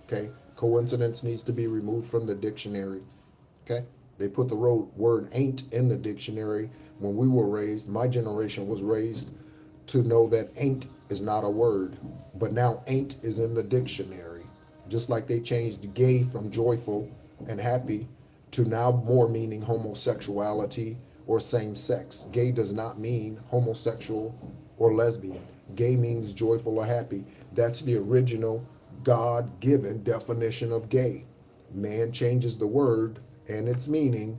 Okay? Coincidence needs to be removed from the dictionary. Okay? They put the word ain't in the dictionary. When we were raised, my generation was raised to know that ain't is not a word. But now ain't is in the dictionary. Just like they changed gay from joyful and happy to now more meaning homosexuality or same sex. Gay does not mean homosexual or lesbian. Gay means joyful or happy. That's the original God-given definition of gay. Man changes the word and its meaning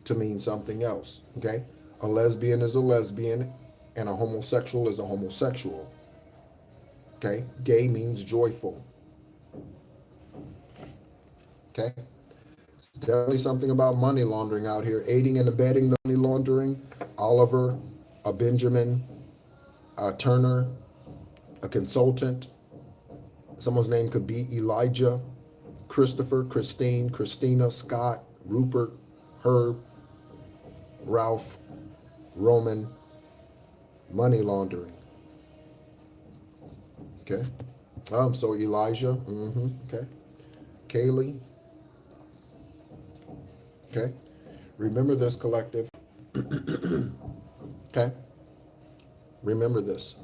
to mean something else, okay? A lesbian is a lesbian and a homosexual is a homosexual, okay? Gay means joyful, okay? Definitely something about money laundering out here, aiding and abetting the money laundering. Oliver, a Benjamin, a Turner, a consultant. Someone's name could be Elijah, Christopher, Christine, Christina, Scott, Rupert, Herb, Ralph, Roman, money laundering. Okay. So Elijah, okay. Kaylee. Okay. Remember this, collective. Okay. Remember this.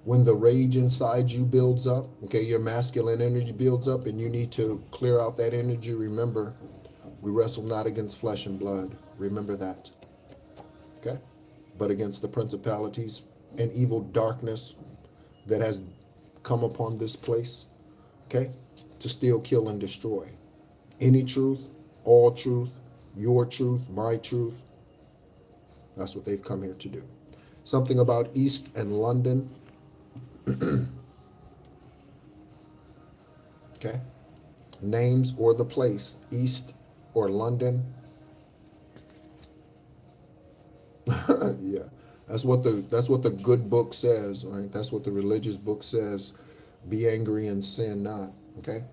When the rage inside you builds up, okay, your masculine energy builds up and you need to clear out that energy, remember, we wrestle not against flesh and blood. Remember that. Okay? But against the principalities and evil darkness that has come upon this place, okay, to steal, kill, and destroy. Any truth, all truth, your truth, my truth, that's what they've come here to do. Something about East and London. Okay. Names or the place, East or London. Yeah. That's what the good book says, right? That's what the religious book says. Be angry and sin not. Okay?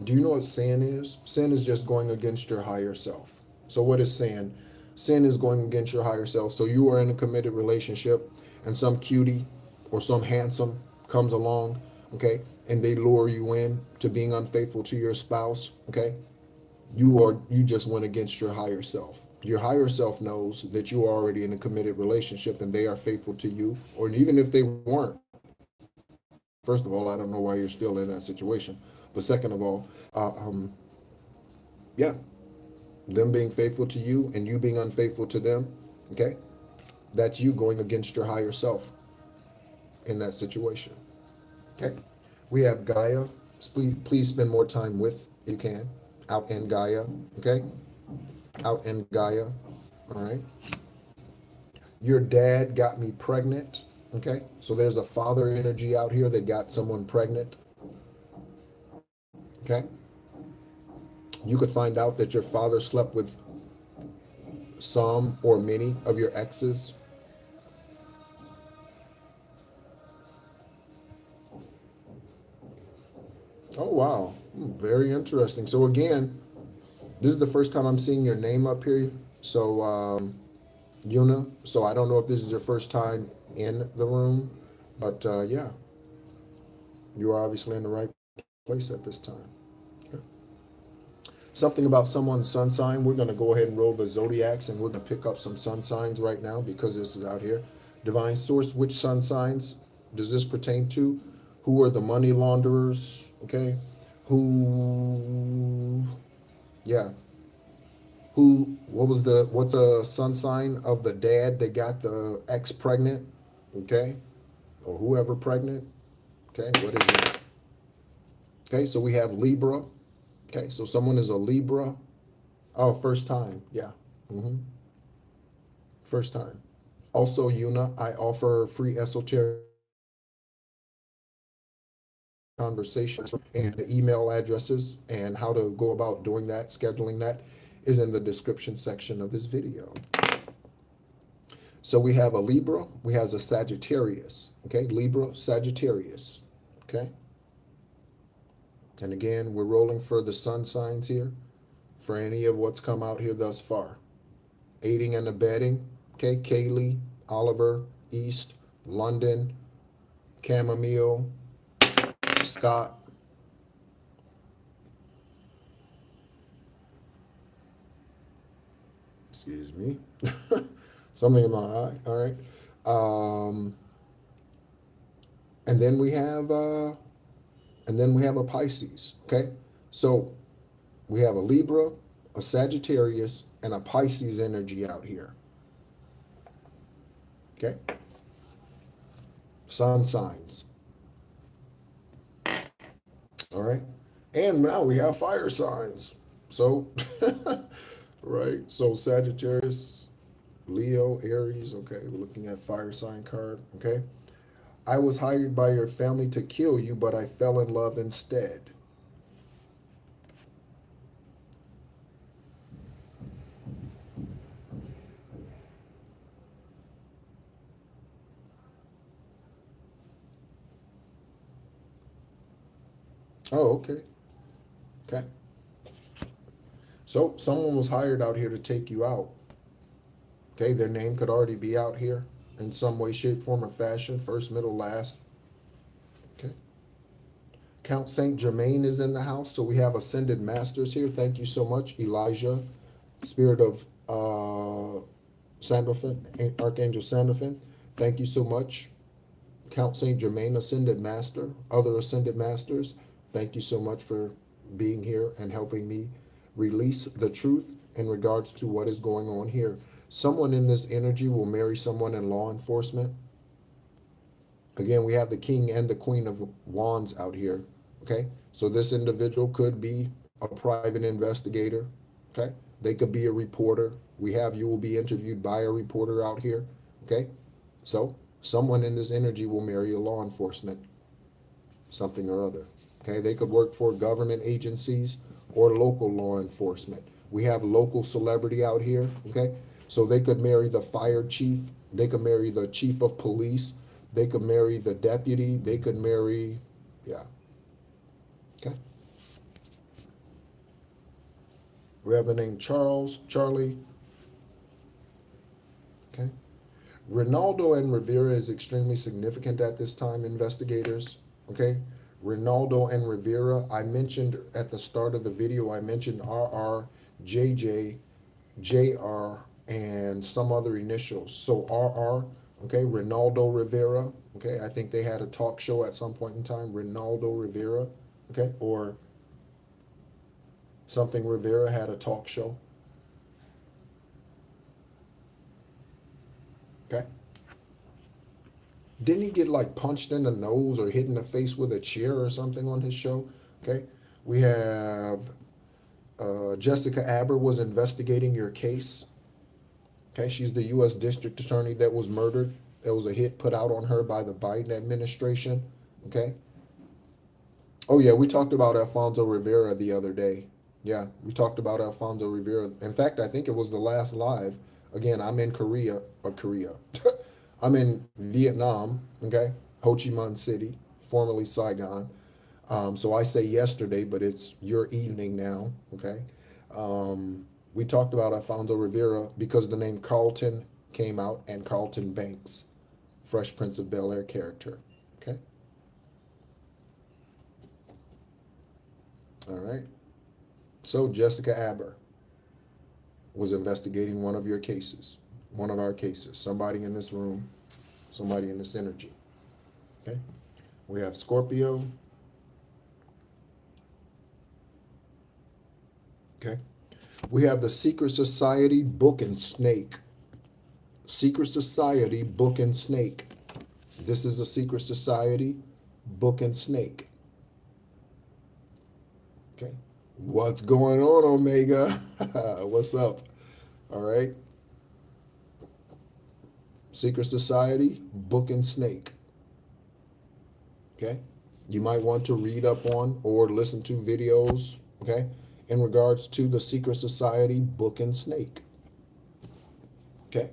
Do you know what sin is? Sin is just going against your higher self. So what is sin? Sin is going against your higher self. So you are in a committed relationship and some cutie or some handsome comes along, okay, and they lure you in to being unfaithful to your spouse, okay? You just went against your higher self. Your higher self knows that you are already in a committed relationship and they are faithful to you, or even if they weren't. First of all, I don't know why you're still in that situation. But second of all, yeah, them being faithful to you and you being unfaithful to them, okay? That's you going against your higher self in that situation, okay? We have Gaia. Please spend more time with, you can, out in Gaia, okay? Out in Gaia, all right? Your dad got me pregnant, okay? So there's a father energy out here that got someone pregnant, okay? You could find out that your father slept with some or many of your exes. Oh, wow. Very interesting. So again, this is the first time I'm seeing your name up here. So, Yuna, so I don't know if this is your first time in the room, but yeah, you are obviously in the right place at this time. Okay. Something about someone's sun sign. We're going to go ahead and roll the zodiacs and we're going to pick up some sun signs right now because this is out here. Divine source, which sun signs does this pertain to? Who are the money launderers? Okay. Yeah. What's a sun sign of the dad that got the ex pregnant? Okay. Or whoever pregnant. Okay. What is it? Okay. So we have Libra. Okay. So someone is a Libra. Oh, first time. Yeah. First time. Also, Yuna, I offer free esoteric conversations and the email addresses and how to go about doing that, scheduling that is in the description section of this video. So we have a Libra, we have a Sagittarius, okay? Libra, Sagittarius, okay? And again, we're rolling for the sun signs here for any of what's come out here thus far. Aiding and abetting, okay? Kaylee, Oliver, East, London, Chamomile, Scott. Excuse me. Something in my eye. All right. And then we have a Pisces. Okay. So We have a Libra, a Sagittarius, and a Pisces energy out here. Okay? Sun signs. All right? And now we have fire signs. So, right? So Sagittarius, Leo, Aries. Okay, we're looking at fire sign card. Okay? I was hired by your family to kill you, but I fell in love instead. Oh, okay. Okay. So someone was hired out here to take you out. Okay, their name could already be out here in some way, shape, form, or fashion. First, middle, last. Okay. Count Saint Germain is in the house, so we have ascended masters here. Thank you so much, Elijah, spirit of Sandalphon, Archangel Sandalphon. Thank you so much, Count Saint Germain, ascended master, other ascended masters. Thank you so much for being here and helping me release the truth in regards to what is going on here. Someone in this energy will marry someone in law enforcement. Again, we have the King and the Queen of Wands out here. Okay, so this individual could be a private investigator. Okay, they could be a reporter. You will be interviewed by a reporter out here. Okay, so someone in this energy will marry a law enforcement, something or other. Okay, they could work for government agencies or local law enforcement. We have local celebrity out here. Okay, so they could marry the fire chief. They could marry the chief of police. They could marry the deputy. They could marry, yeah. Okay. We have the name Charles, Charlie. Okay. Ronaldo and Rivera is extremely significant at this time, investigators. Okay. Ronaldo and Rivera, I mentioned at the start of the video, I mentioned RR, JJ, JR, and some other initials. So RR, okay, Ronaldo Rivera, okay, I think they had a talk show at some point in time, Ronaldo Rivera, okay, or something Rivera had a talk show, okay. Didn't he get like punched in the nose or hit in the face with a chair or something on his show? Okay, we have Jessica Aber was investigating your case. Okay, she's the U.S. District Attorney that was murdered. There was a hit put out on her by the Biden administration. Okay. Oh, yeah, we talked about Alfonso Rivera the other day. Yeah, we talked about Alfonso Rivera. In fact, I think it was the last live. Again, I'm in Korea. I'm in Vietnam, okay? Ho Chi Minh City, formerly Saigon. So I say yesterday, but it's your evening now, okay? We talked about Alfonso Rivera because the name Carlton came out and Carlton Banks, Fresh Prince of Bel-Air character, okay? All right. So Jessica Aber was investigating one of your cases, one of our cases, somebody in this room, somebody in this energy, okay? We have Scorpio, okay? We have the Secret Society, Book and Snake. Secret Society, Book and Snake. This is a Secret Society, Book and Snake. Okay. What's going on, Omega? What's up? All right. Secret Society, Book and Snake. Okay. You might want to read up on or listen to videos, okay, in regards to the Secret Society, Book and Snake. Okay.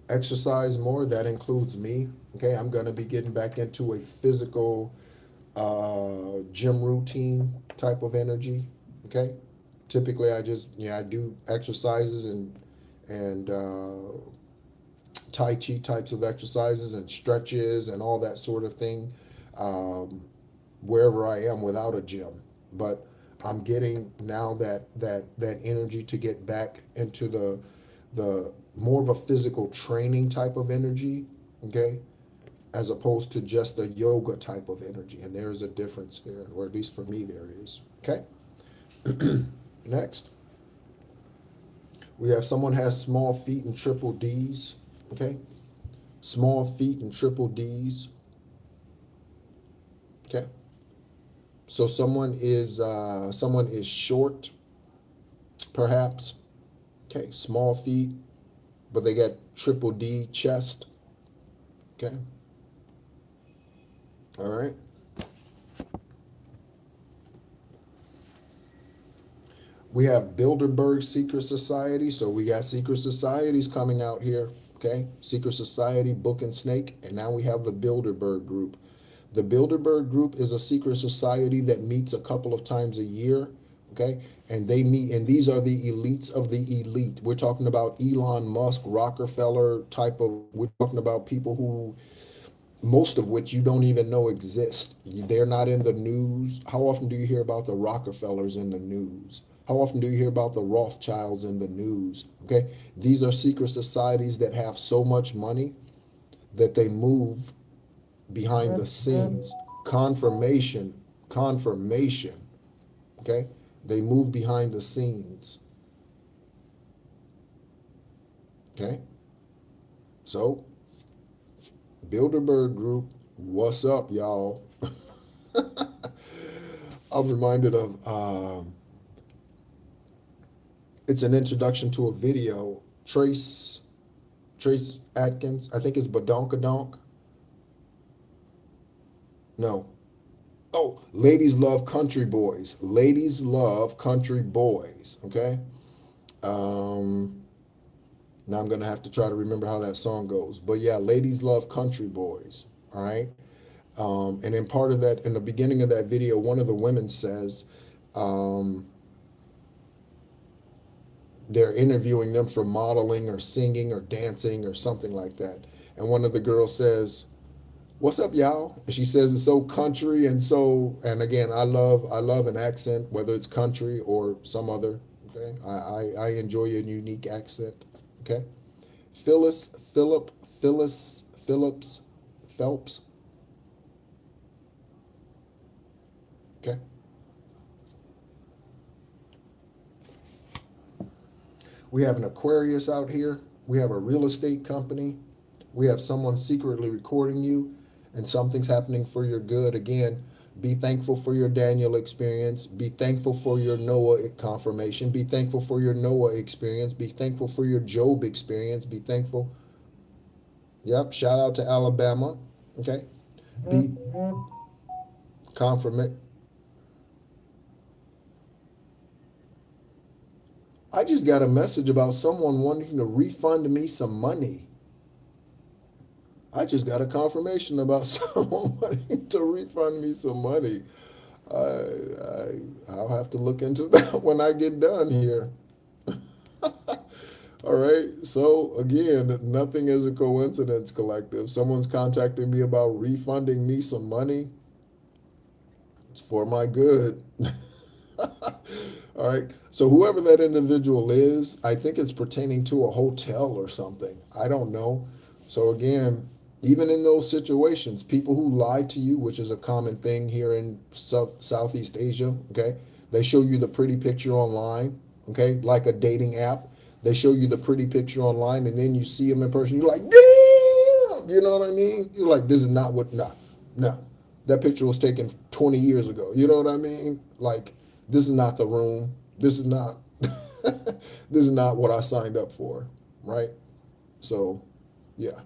Exercise more, that includes me. Okay, I'm going to be getting back into a physical gym routine type of energy. Okay, typically I do exercises and Tai Chi types of exercises and stretches and all that sort of thing wherever I am without a gym. But I'm getting now that energy to get back into the more of a physical training type of energy, okay, as opposed to just a yoga type of energy. And there's a difference there, or at least for me there is, okay? Next, we have someone has small feet and triple D's. Okay, small feet and triple D's. Okay, so someone is short, perhaps. Okay, small feet, but they got triple D chest. Okay, all right. We have Bilderberg Secret Society. So we got secret societies coming out here. Okay. Secret Society, Book and Snake. And now we have the Bilderberg Group. The Bilderberg Group is a secret society that meets a couple of times a year. Okay. And they meet, and these are the elites of the elite. We're talking about Elon Musk, Rockefeller type of, we're talking about people who, most of which you don't even know exist. They're not in the news. How often do you hear about the Rockefellers in the news? How often do you hear about the Rothschilds in the news? Okay, these are secret societies that have so much money that they move behind the scenes. Confirmation. Okay, they move behind the scenes. Okay, so Bilderberg Group, what's up, y'all? I'm reminded of it's an introduction to a video. Trace Atkins, I think it's Badonkadonk. No. Oh, ladies love country boys. Ladies love country boys. Okay. Now I'm gonna have to try to remember how that song goes. But yeah, ladies love country boys. All right. And in part of that, in the beginning of that video, one of the women says, they're interviewing them for modeling or singing or dancing or something like that. And one of the girls says, "What's up, y'all?" And she says it's so country and so, and again, I love an accent, whether it's country or some other. Okay, I enjoy a unique accent. Okay, Phillips Phelps. Okay. We have an Aquarius out here. We have a real estate company. We have someone secretly recording you, and something's happening for your good. Again, be thankful for your Daniel experience. Be thankful for your Noah confirmation. Be thankful for your Noah experience. Be thankful for your Job experience. Be thankful. Yep. Shout out to Alabama. Okay. Be confirmation. I just got a message about someone wanting to refund me some money. I just got a confirmation about someone wanting to refund me some money. I'll have to look into that when I get done here. All right. So again, nothing is a coincidence, collective. Someone's contacting me about refunding me some money. It's for my good. All right. So whoever that individual is, I think it's pertaining to a hotel or something. I don't know. So again, even in those situations, people who lie to you, which is a common thing here in Southeast Asia, okay, they show you the pretty picture online, okay, like a dating app. They show you the pretty picture online, and then you see them in person. You're like, damn, you know what I mean? You're like, this is not what, no. That picture was taken 20 years ago. You know what I mean? Like, this is not the room. This is not, this is not what I signed up for, right? So, yeah.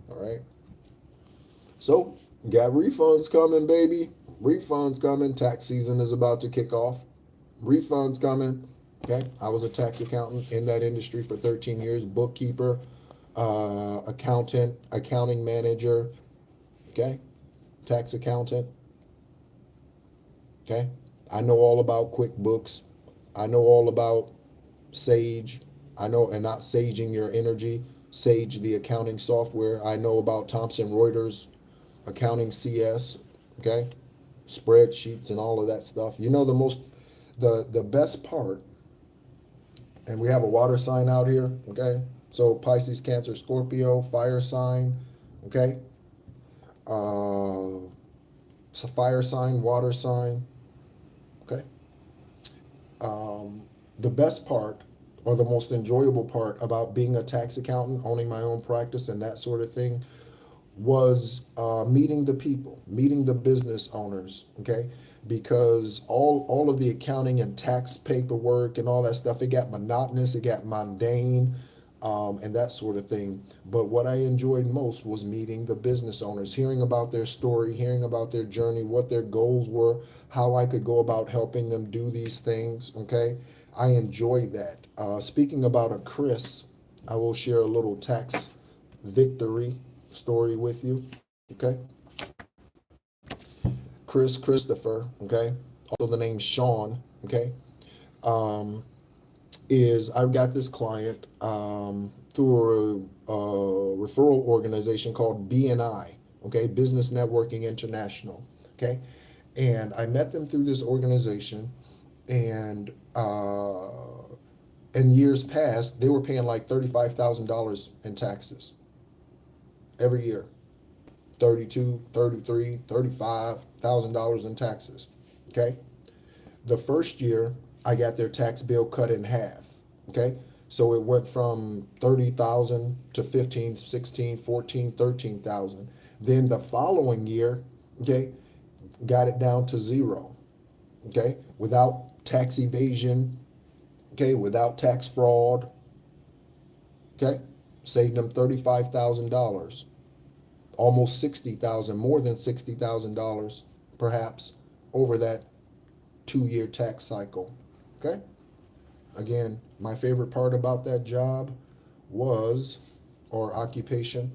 All right. So, got refunds coming, baby. Refunds coming. Tax season is about to kick off. Refunds coming. Okay. I was a tax accountant in that industry for 13 years, bookkeeper, accountant, accounting manager. Okay. Tax accountant. Okay. I know all about QuickBooks. I know all about Sage. I know, and not saging your energy, Sage, the accounting software. I know about Thomson Reuters, accounting CS, okay, spreadsheets and all of that stuff. You know, the best part, and we have a water sign out here, okay? So Pisces, Cancer, Scorpio, fire sign, okay? It's a fire sign, water sign, okay? the best part or the most enjoyable part about being a tax accountant, owning my own practice and that sort of thing, was meeting the people, meeting the business owners, okay? Because all of the accounting and tax paperwork and all that stuff, it got monotonous, it got mundane, and that sort of thing. But what I enjoyed most was meeting the business owners, hearing about their story, hearing about their journey, what their goals were, how I could go about helping them do these things, okay? I enjoyed that. Speaking about a Chris, I will share a little tax victory story with you, okay? Christopher, okay? Also the name Sean, okay? Is I've got this client through a referral organization called BNI, okay? Business Networking International, okay? And I met them through this organization, and in years past, they were paying like $35,000 in taxes every year. 32, 33, $35,000 in taxes. Okay. The first year I got their tax bill cut in half. Okay. So it went from 30,000 to 15, 16, 14, 13,000. Then the following year, okay, got it down to zero. Okay. Without tax evasion, okay, without tax fraud. Okay. Saved them $35,000. Almost 60,000, more than $60,000 perhaps over that 2-year tax cycle. Okay. Again, my favorite part about that job was, or occupation,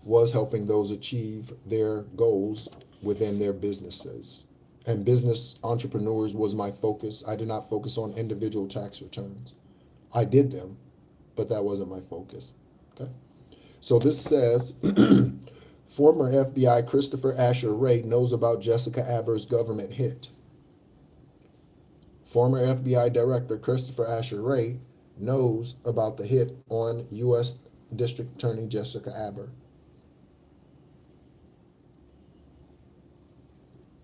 was helping those achieve their goals within their businesses. And business entrepreneurs was my focus. I did not focus on individual tax returns. I did them, but that wasn't my focus. Okay. So this says, former FBI Christopher Asher Ray knows about Jessica Aber's government hit. Former FBI Director Christopher Asher Ray knows about the hit on U.S. District Attorney Jessica Aber.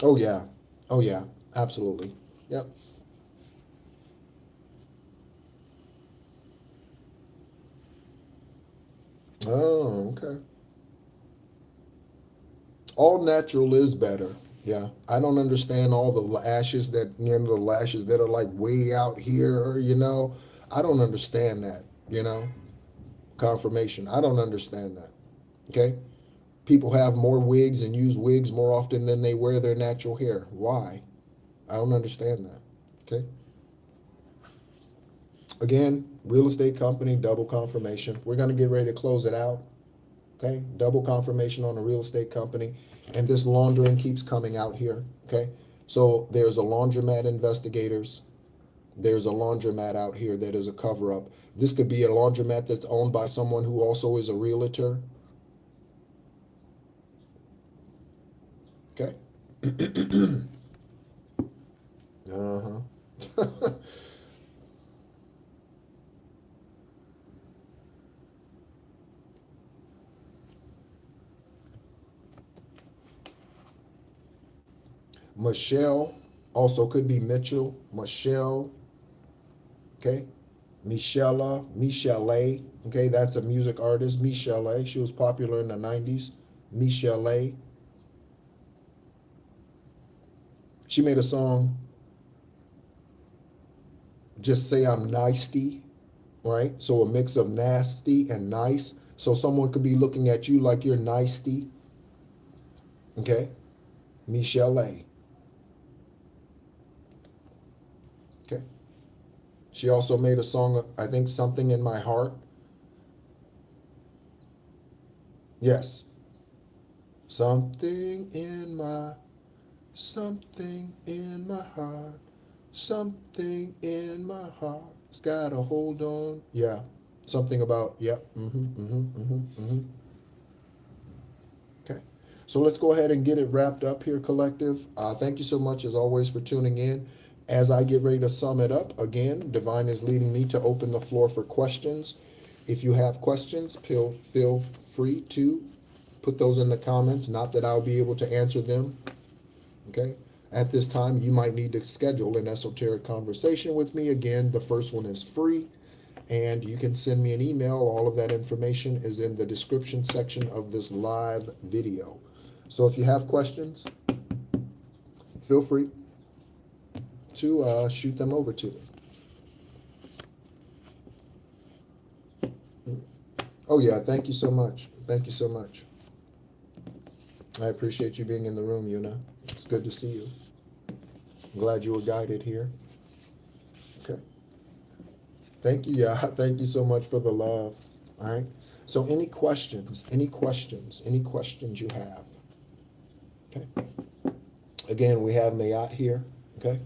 Oh yeah. Oh yeah. Absolutely. Yep. Oh, okay. All natural is better. Yeah. I don't understand all the lashes that, the lashes that are like way out here, I don't understand that, confirmation. I don't understand that. Okay. People have more wigs and use wigs more often than they wear their natural hair. Why? I don't understand that. Okay. Again, real estate company, double confirmation. We're going to get ready to close it out. Okay. Double confirmation on a real estate company. And this laundering keeps coming out here. Okay. So there's a laundromat investigators. There's a laundromat out here that is a cover up. This could be a laundromat that's owned by someone who also is a realtor. Okay. Uh-huh. Michelle also could be Mitchell, Michelle, okay? Michelle, okay? That's a music artist, Michelle. She was popular in the 90s. Michelle. She made a song, Just Say I'm Nicey, right? So a mix of nasty and nice. So someone could be looking at you like you're nicey, okay? Michelle. Okay. She also made a song, I think, Something in My Heart. Yes. Something in my heart. Something in my heart. It's got a hold on. Yeah. Something about, yep. Okay. So let's go ahead and get it wrapped up here, collective. Thank you so much, as always, for tuning in. As I get ready to sum it up, again, Divine is leading me to open the floor for questions. If you have questions, feel free to put those in the comments. Not that I'll be able to answer them. Okay. At this time, you might need to schedule an esoteric conversation with me. Again, the first one is free, and you can send me an email. All of that information is in the description section of this live video. So if you have questions, feel free to shoot them over to me. Oh yeah, thank you so much. Thank you so much. I appreciate you being in the room, Yuna. It's good to see you. I'm glad you were guided here. Okay. Thank you, yeah. Thank you so much for the love. All right. So any questions you have? Okay. Again, we have Mayat here. Okay.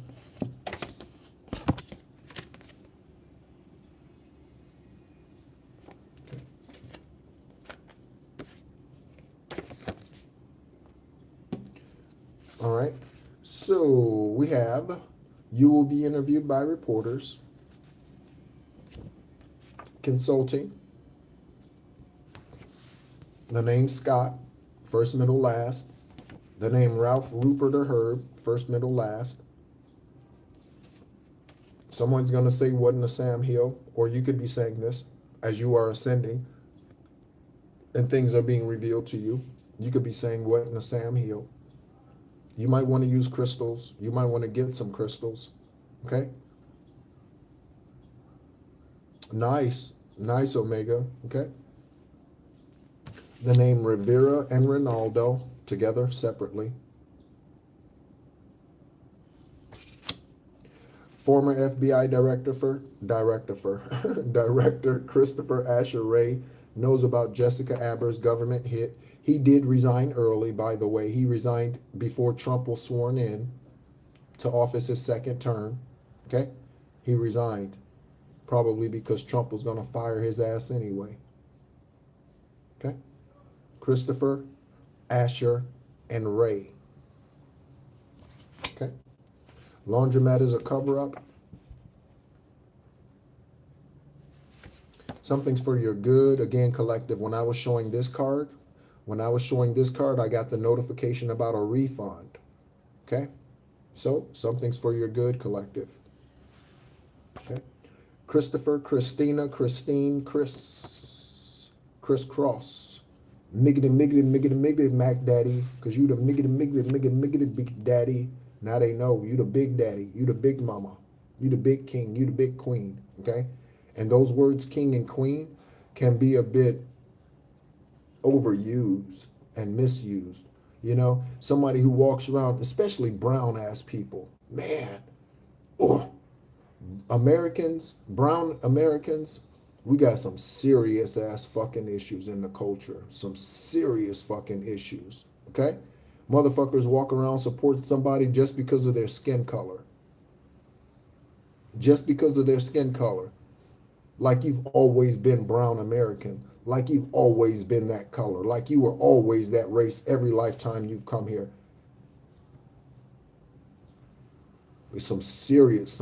All right. So we have, you will be interviewed by reporters, consulting, the name Scott, first, middle, last, the name Ralph, Rupert, or Herb, first, middle, last. Someone's going to say, wasn't a Sam Hill, or you could be saying this as you are ascending and things are being revealed to you. You could be saying, wasn't a Sam Hill. You might want to use crystals. You might want to get some crystals. Okay? Nice. Nice, Omega. Okay? The name Rivera and Ronaldo together, separately. Former FBI Director Christopher Asher Ray knows about Jessica Aber's government hit. He did resign early, by the way. He resigned before Trump was sworn in to office his second term. Okay? He resigned, probably because Trump was going to fire his ass anyway. Okay? Christopher, Asher, and Ray. Okay? Laundromat is a cover-up. Something's for your good. Again, collective. When I was showing this card, I got the notification about a refund. Okay? So, something's for your good, collective. Okay? Christopher, Christina, Christine, Chris Cross. Miggity, Mac Daddy. Because you the miggity, big daddy. Now they know. You the big daddy. You the big mama. You the big king. You the big queen. Okay? And those words, king and queen, can be a bit overused and misused. You know, somebody who walks around, especially brown ass people, man, brown Americans, we got some serious ass fucking issues in the culture. Some serious fucking issues. Okay? Motherfuckers walk around supporting somebody just because of their skin color. Just because of their skin color. Like you've always been brown American. Like you've always been that color. Like you were always that race every lifetime you've come here. There's some serious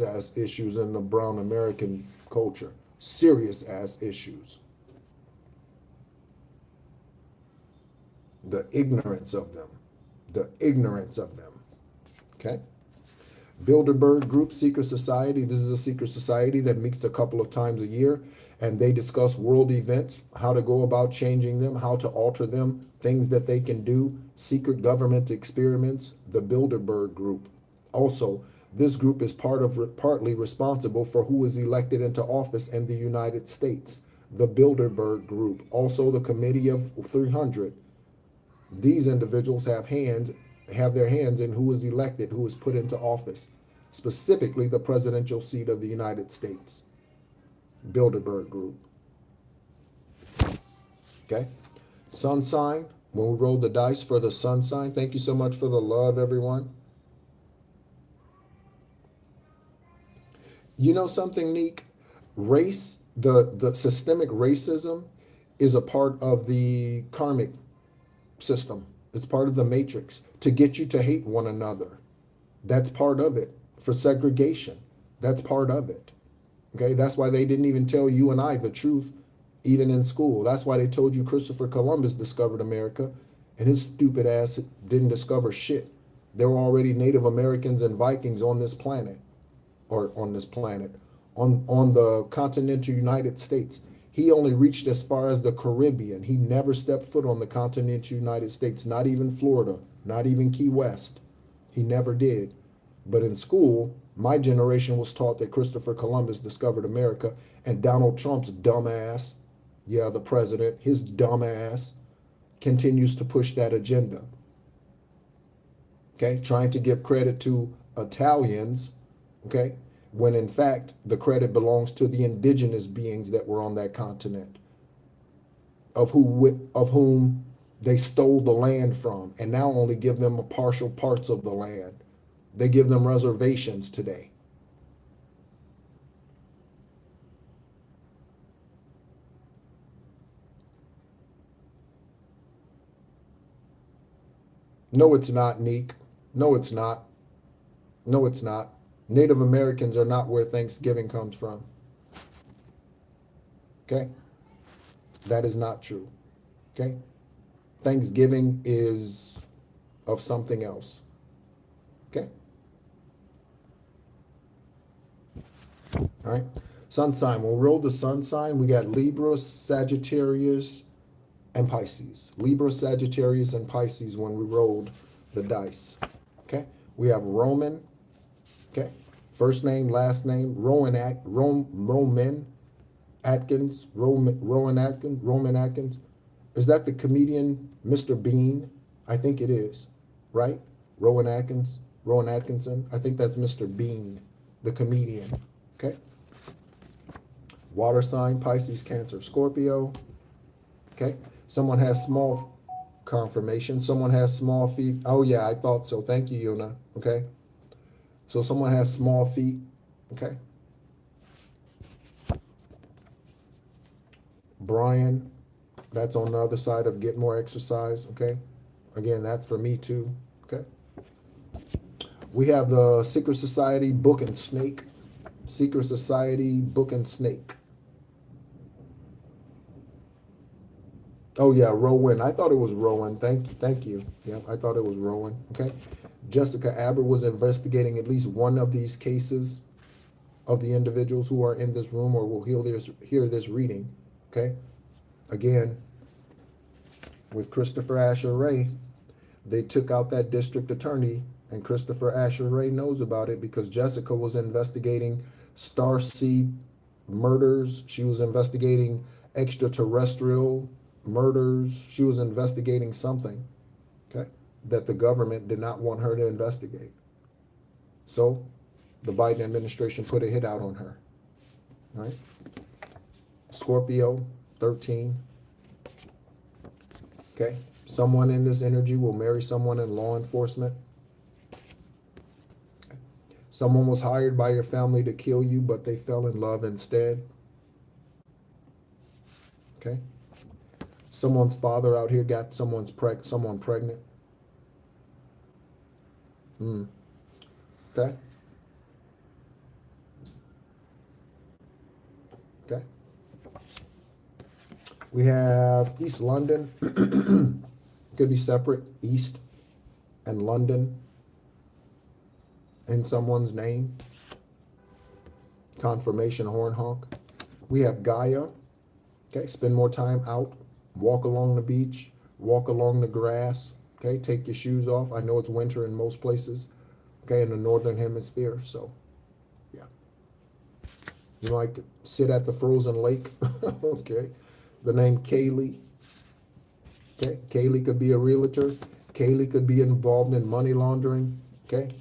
ass issues in the brown American culture. Serious ass issues. The ignorance of them. Okay? Bilderberg Group, secret society. This is a secret society that meets a couple of times a year, and they discuss world events, how to go about changing them, how to alter them, things that they can do, secret government experiments, the Bilderberg Group. Also, this group is partly responsible for who is elected into office in the United States, the Bilderberg Group. Also, the Committee of 300. These individuals have their hands in who is elected, who is put into office, specifically the presidential seat of the United States. Bilderberg Group. Okay? Sun sign, when we roll the dice for the sun sign, thank you so much for the love, everyone. You know something, Neek? Race, the systemic racism is a part of the karmic system. It's part of the matrix to get you to hate one another. That's part of it. For segregation, that's part of it. Okay, that's why they didn't even tell you and I the truth, even in school. That's why they told you Christopher Columbus discovered America, and his stupid ass didn't discover shit. There were already Native Americans and Vikings on this planet, on the continental United States. He only reached as far as the Caribbean. He never stepped foot on the continental United States, not even Florida, not even Key West. He never did. But in school, my generation was taught that Christopher Columbus discovered America, and Donald Trump's dumbass, yeah, the president, his dumbass, continues to push that agenda. Okay, trying to give credit to Italians, okay, when in fact the credit belongs to the indigenous beings that were on that continent, of whom they stole the land from, and now only give them partial parts of the land. They give them reservations today. No, it's not, Neek. No, it's not. No, it's not. Native Americans are not where Thanksgiving comes from. Okay? That is not true. Okay? Thanksgiving is of something else. Okay? All right? Sun sign. When we roll the sun sign, we got Libra, Sagittarius, and Pisces. Libra, Sagittarius, and Pisces when we rolled the dice. Okay? We have Roman. Okay? First name, last name, Roman Atkins. Rowan Atkins. Is that the comedian Mr. Bean? I think it is, right? Rowan Atkinson. I think that's Mr. Bean, the comedian. Okay? Water sign, Pisces, Cancer, Scorpio. Okay? Someone has small confirmation. Someone has small feet. Oh, yeah, I thought so. Thank you, Yuna. Okay? So someone has small feet. Okay? Brian, that's on the other side of get more exercise. Okay? Again, that's for me too. Okay? We have the Secret Society, Book and Snake. Secret Society, Book and Snake. Oh yeah, Rowan. I thought it was Rowan. Thank you. Yeah, I thought it was Rowan. Okay. Jessica Aber was investigating at least one of these cases of the individuals who are in this room or will hear this reading. Okay. Again, with Christopher Asher Ray, they took out that district attorney, and Christopher Asher Ray knows about it because Jessica was investigating starseed murders. She was investigating extraterrestrial murders. She was investigating something, okay, that the government did not want her to investigate. So the Biden administration put a hit out on her. All right. Scorpio, 13. Okay. Someone in this energy will marry someone in law enforcement. Someone was hired by your family to kill you, but they fell in love instead. Okay. Someone's father out here got someone pregnant. Okay. Okay. We have East London. Could be separate, East and London in someone's name. Confirmation horn honk. We have Gaia. Okay, spend more time out. Walk along the beach, walk along the grass, okay? Take your shoes off. I know it's winter in most places, okay, in the northern hemisphere, so, yeah. You might sit at the frozen lake, okay? The name Kaylee, okay? Kaylee could be a realtor. Kaylee could be involved in money laundering, okay?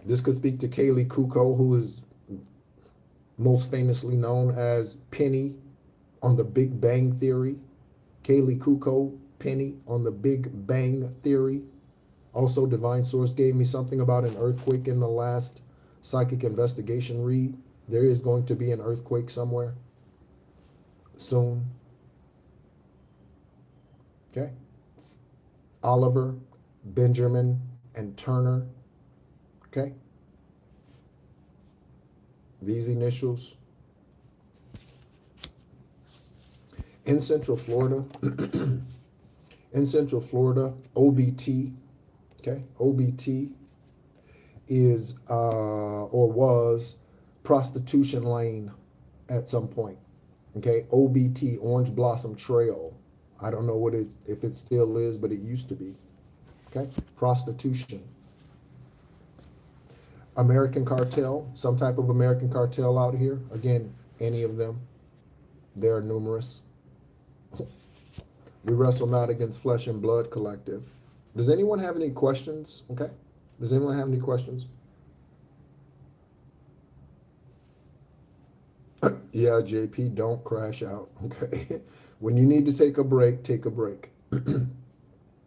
This could speak to Kaylee Kuko, who is most famously known as Penny on the Big Bang Theory. Kaylee Kuko, Penny on the Big Bang Theory. Also, Divine Source gave me something about an earthquake in the last psychic investigation read. There is going to be an earthquake somewhere soon. Okay. Oliver, Benjamin, and Turner. Okay. These initials. In Central Florida, OBT, Okay, OBT is or was prostitution lane at some point. Okay, OBT, Orange Blossom Trail. I don't know what it, if it still is, but it used to be. Okay, prostitution. American cartel, some type of American cartel out here. Again, any of them. There are numerous. We wrestle not against flesh and blood collective. Does anyone have any questions? Okay. Does anyone have any questions? Yeah, JP, don't crash out. Okay. When you need to take a break, take a break.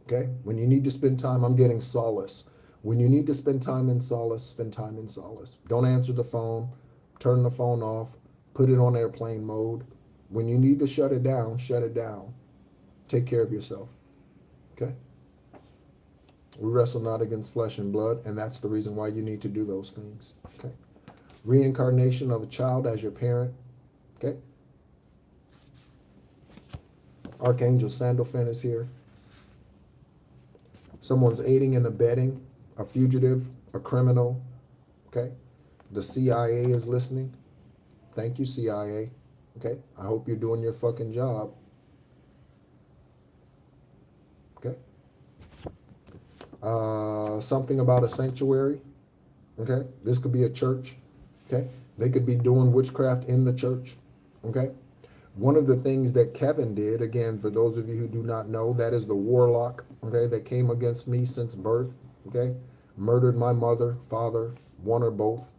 Okay. When you need to spend time, I'm getting solace. When you need to spend time in solace, spend time in solace. Don't answer the phone. Turn the phone off. Put it on airplane mode. When you need to shut it down, shut it down. Take care of yourself. Okay? We wrestle not against flesh and blood, and that's the reason why you need to do those things. Okay? Reincarnation of a child as your parent. Okay? Archangel Sandalphon is here. Someone's aiding and abetting a fugitive, a criminal. Okay? The CIA is listening. Thank you, CIA. Okay? I hope you're doing your fucking job. Okay? Something about a sanctuary. Okay? This could be a church. Okay? They could be doing witchcraft in the church. Okay? One of the things that Kevin did, again, for those of you who do not know, that is the warlock, okay, that came against me since birth, okay? Murdered my mother, father, one or both,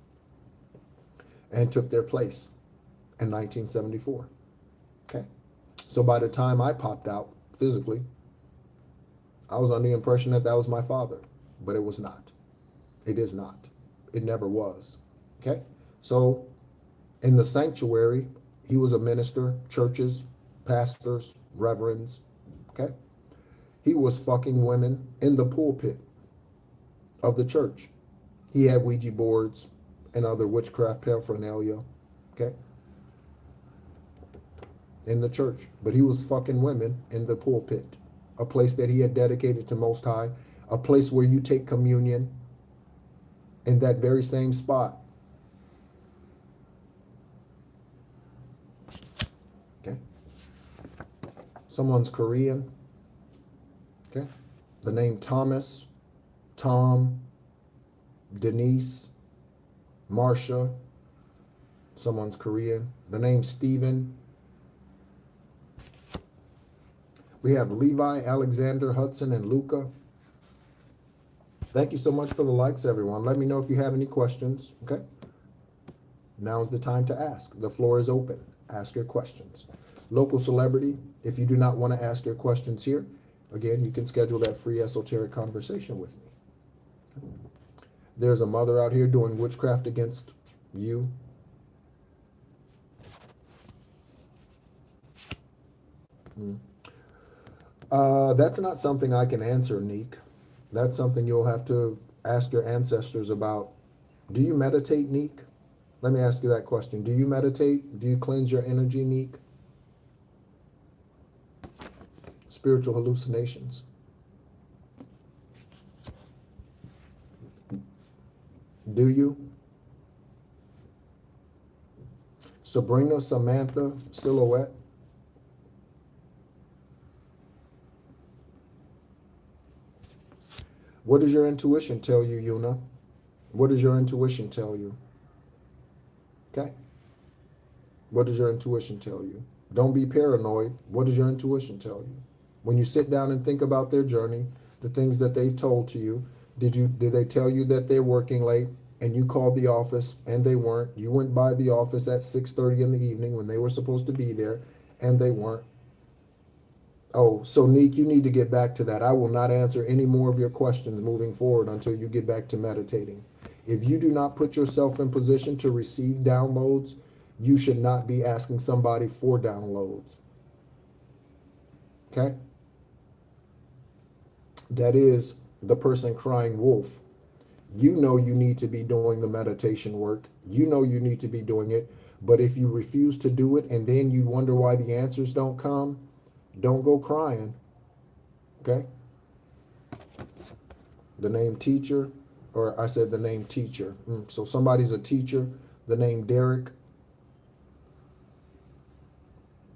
and took their place in 1974. Okay. So by the time I popped out physically, I was under the impression that that was my father, but it was not. It is not. It never was. Okay. So in the sanctuary, he was a minister, churches, pastors, reverends. Okay. He was fucking women in the pulpit of the church. He had Ouija boards and other witchcraft paraphernalia. Okay. In the church. But he was fucking women in the pulpit, a place that he had dedicated to Most High, a place where you take communion in that very same spot. Okay. Someone's Korean. Okay. The name Thomas, Tom, Denise, Marsha. Someone's Korean. The name Stephen. We have Levi, Alexander, Hudson, and Luca. Thank you so much for the likes, everyone. Let me know if you have any questions, okay? Now's the time to ask. The floor is open. Ask your questions. Local celebrity, if you do not want to ask your questions here, again, you can schedule that free esoteric conversation with me. There's a mother out here doing witchcraft against you. That's not something I can answer, Neek. That's something you'll have to ask your ancestors about. Do you meditate, Neek? Let me ask you that question. Do you meditate? Do you cleanse your energy, Neek? Spiritual hallucinations. Do you? Sabrina, Samantha, Silhouette. What does your intuition tell you, Yuna? What does your intuition tell you? Okay? What does your intuition tell you? Don't be paranoid. What does your intuition tell you? When you sit down and think about their journey, the things that they've told to you, did they tell you that they're working late and you called the office and they weren't? You went by the office at 6:30 in the evening when they were supposed to be there and they weren't. Oh, so Neek, you need to get back to that. I will not answer any more of your questions moving forward until you get back to meditating. If you do not put yourself in position to receive downloads, you should not be asking somebody for downloads. Okay? That is the person crying wolf. You know you need to be doing the meditation work. You know you need to be doing it. But if you refuse to do it and then you wonder why the answers don't come, don't go crying. Okay? the name teacher, or I said the name teacher. So somebody's a teacher, the name Derek.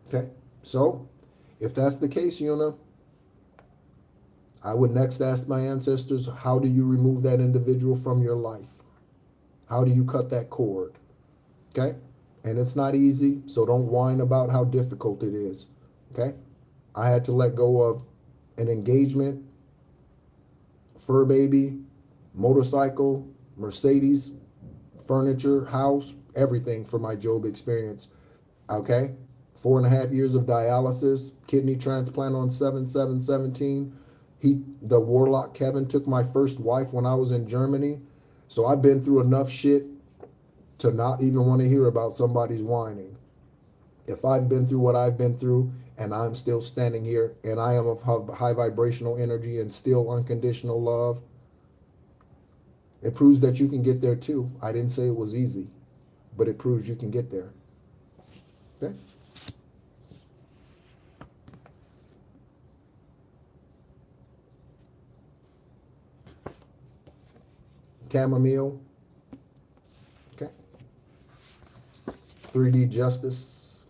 Okay, so if that's the case, Yuna, I would next ask my ancestors, how do you remove that individual from your life? How do you cut that cord? Okay, and it's not easy, so don't whine about how difficult it is. Okay, I had to let go of an engagement, fur baby, motorcycle, Mercedes, furniture, house, everything for my Job experience. Okay, 4.5 years of dialysis, kidney transplant on 7/7/17. The warlock Kevin took my first wife when I was in Germany. So I've been through enough shit to not even want to hear about somebody's whining. If I've been through what I've been through and I'm still standing here and I am of high vibrational energy and still unconditional love, it proves that you can get there too. I didn't say it was easy, but it proves you can get there. Okay? Chamomile. Okay. 3D Justice.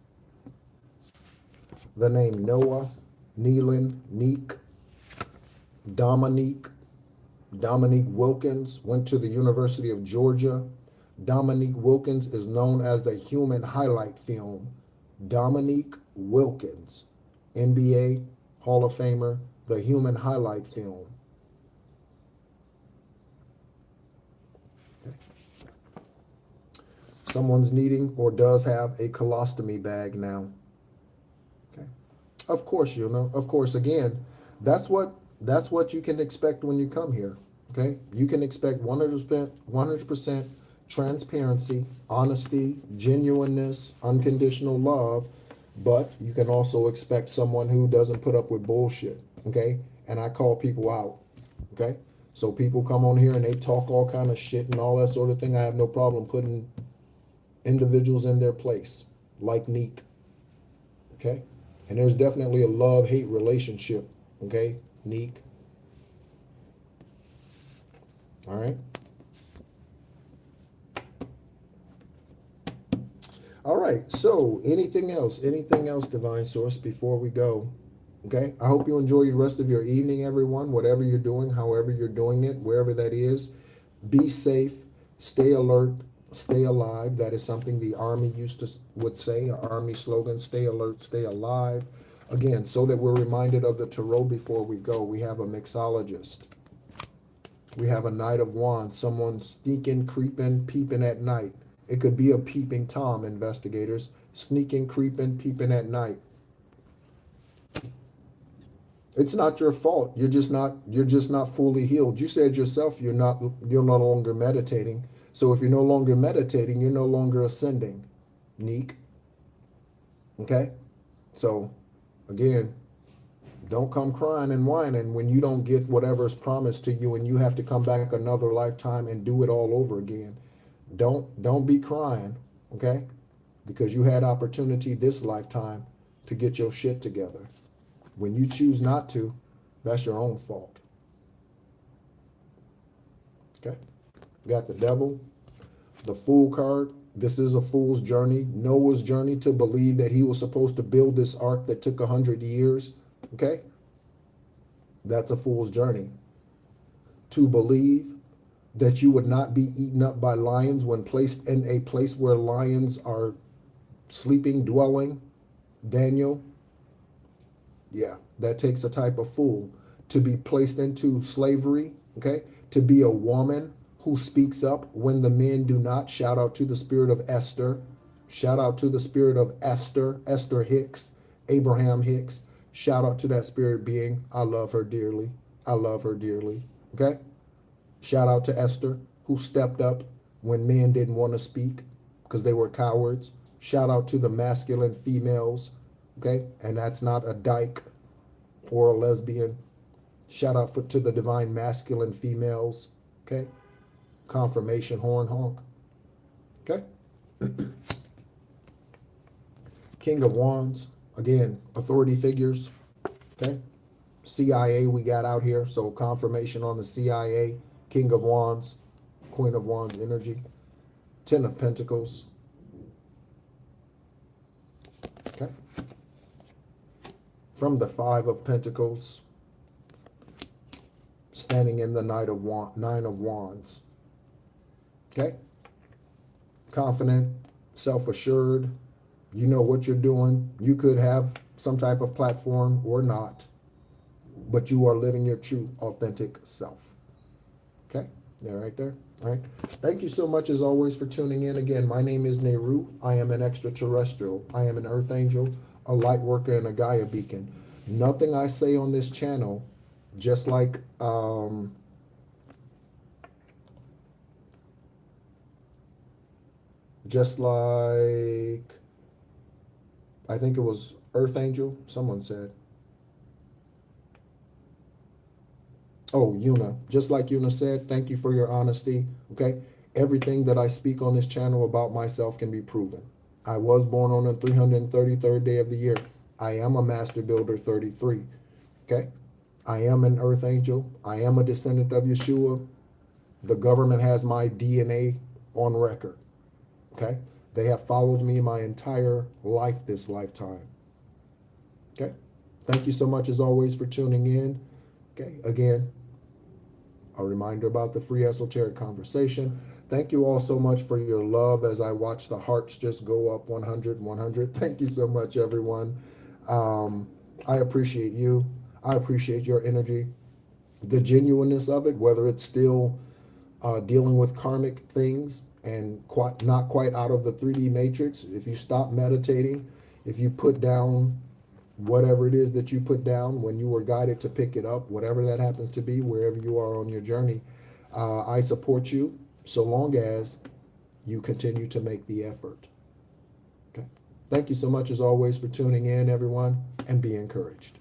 The name Noah, Neelan, Neek, Dominique Wilkins, went to the University of Georgia. Dominique Wilkins is known as the human highlight film. Dominique Wilkins, NBA Hall of Famer, the human highlight film. Someone's needing or does have a colostomy bag now. Okay. Of course, of course, again, that's what you can expect when you come here. Okay. You can expect 100% transparency, honesty, genuineness, unconditional love, but you can also expect someone who doesn't put up with bullshit. Okay. And I call people out. Okay. So people come on here and they talk all kind of shit and all that sort of thing. I have no problem putting individuals in their place, like Neek. Okay? And there's definitely a love-hate relationship. Okay? Neek. All right? All right. So, anything else? Anything else, Divine Source, before we go? Okay? I hope you enjoy the rest of your evening, everyone. Whatever you're doing, however you're doing it, wherever that is. Be safe. Stay alert. Stay alive. That is something the Army would say, our Army slogan, stay alert, stay alive. Again, so that we're reminded of the tarot before we go, we have a mixologist. We have a Knight of Wands, someone sneaking, creeping, peeping at night. It could be a peeping Tom, investigators. Sneaking, creeping, peeping at night. It's not your fault. You're just not fully healed. You said yourself you're no longer meditating. So if you're no longer meditating, you're no longer ascending. Neek. Okay? So, again, don't come crying and whining when you don't get whatever's promised to you and you have to come back another lifetime and do it all over again. Don't be crying, okay? Because you had opportunity this lifetime to get your shit together. When you choose not to, that's your own fault. Okay? Got the Devil, the Fool card. This is a fool's journey. Noah's journey to believe that he was supposed to build this ark that took 100 years. Okay? That's a fool's journey. To believe that you would not be eaten up by lions when placed in a place where lions are sleeping, dwelling. Daniel. Yeah, that takes a type of fool. To be placed into slavery. Okay? To be a woman who speaks up when the men do not. Shout out to the spirit of Esther. Shout out to the spirit of Esther. Esther Hicks. Abraham Hicks. Shout out to that spirit being. I love her dearly. I love her dearly. Okay? Shout out to Esther, who stepped up when men didn't want to speak because they were cowards. Shout out to the masculine females. Okay? And that's not a dyke or a lesbian. Shout out to the divine masculine females. Okay? Confirmation horn honk. Okay? King of Wands. Again, authority figures. Okay? CIA we got out here. So confirmation on the CIA, King of Wands, Queen of Wands energy, 10 of Pentacles. Okay. From the 5 of Pentacles, standing in the Nine of Wands. Okay. Confident, self-assured. You know what you're doing. You could have some type of platform or not, but you are living your true, authentic self. Okay. Yeah, right there. All right. Thank you so much as always for tuning in. Again, my name is NEHRU. I am an extraterrestrial. I am an earth angel, a light worker, and a Gaia beacon. Nothing I say on this channel, just like I think it was Earth Angel, someone said. Oh, Yuna, just like Yuna said, thank you for your honesty, okay? Everything that I speak on this channel about myself can be proven. I was born on the 333rd day of the year. I am a Master Builder 33, okay? I am an Earth Angel. I am a descendant of Yeshua. The government has my DNA on record, okay? They have followed me my entire life this lifetime, okay? Thank you so much as always for tuning in, okay? Again, a reminder about the free esoteric conversation. Thank you all so much for your love as I watch the hearts just go up 100, 100. Thank you so much, everyone. I appreciate you. I appreciate your energy, the genuineness of it, whether it's still dealing with karmic things and not quite out of the 3D matrix. If you stop meditating, if you put down whatever it is that you put down when you were guided to pick it up, whatever that happens to be, wherever you are on your journey, I support you so long as you continue to make the effort. Okay. Thank you so much as always for tuning in, everyone, and be encouraged.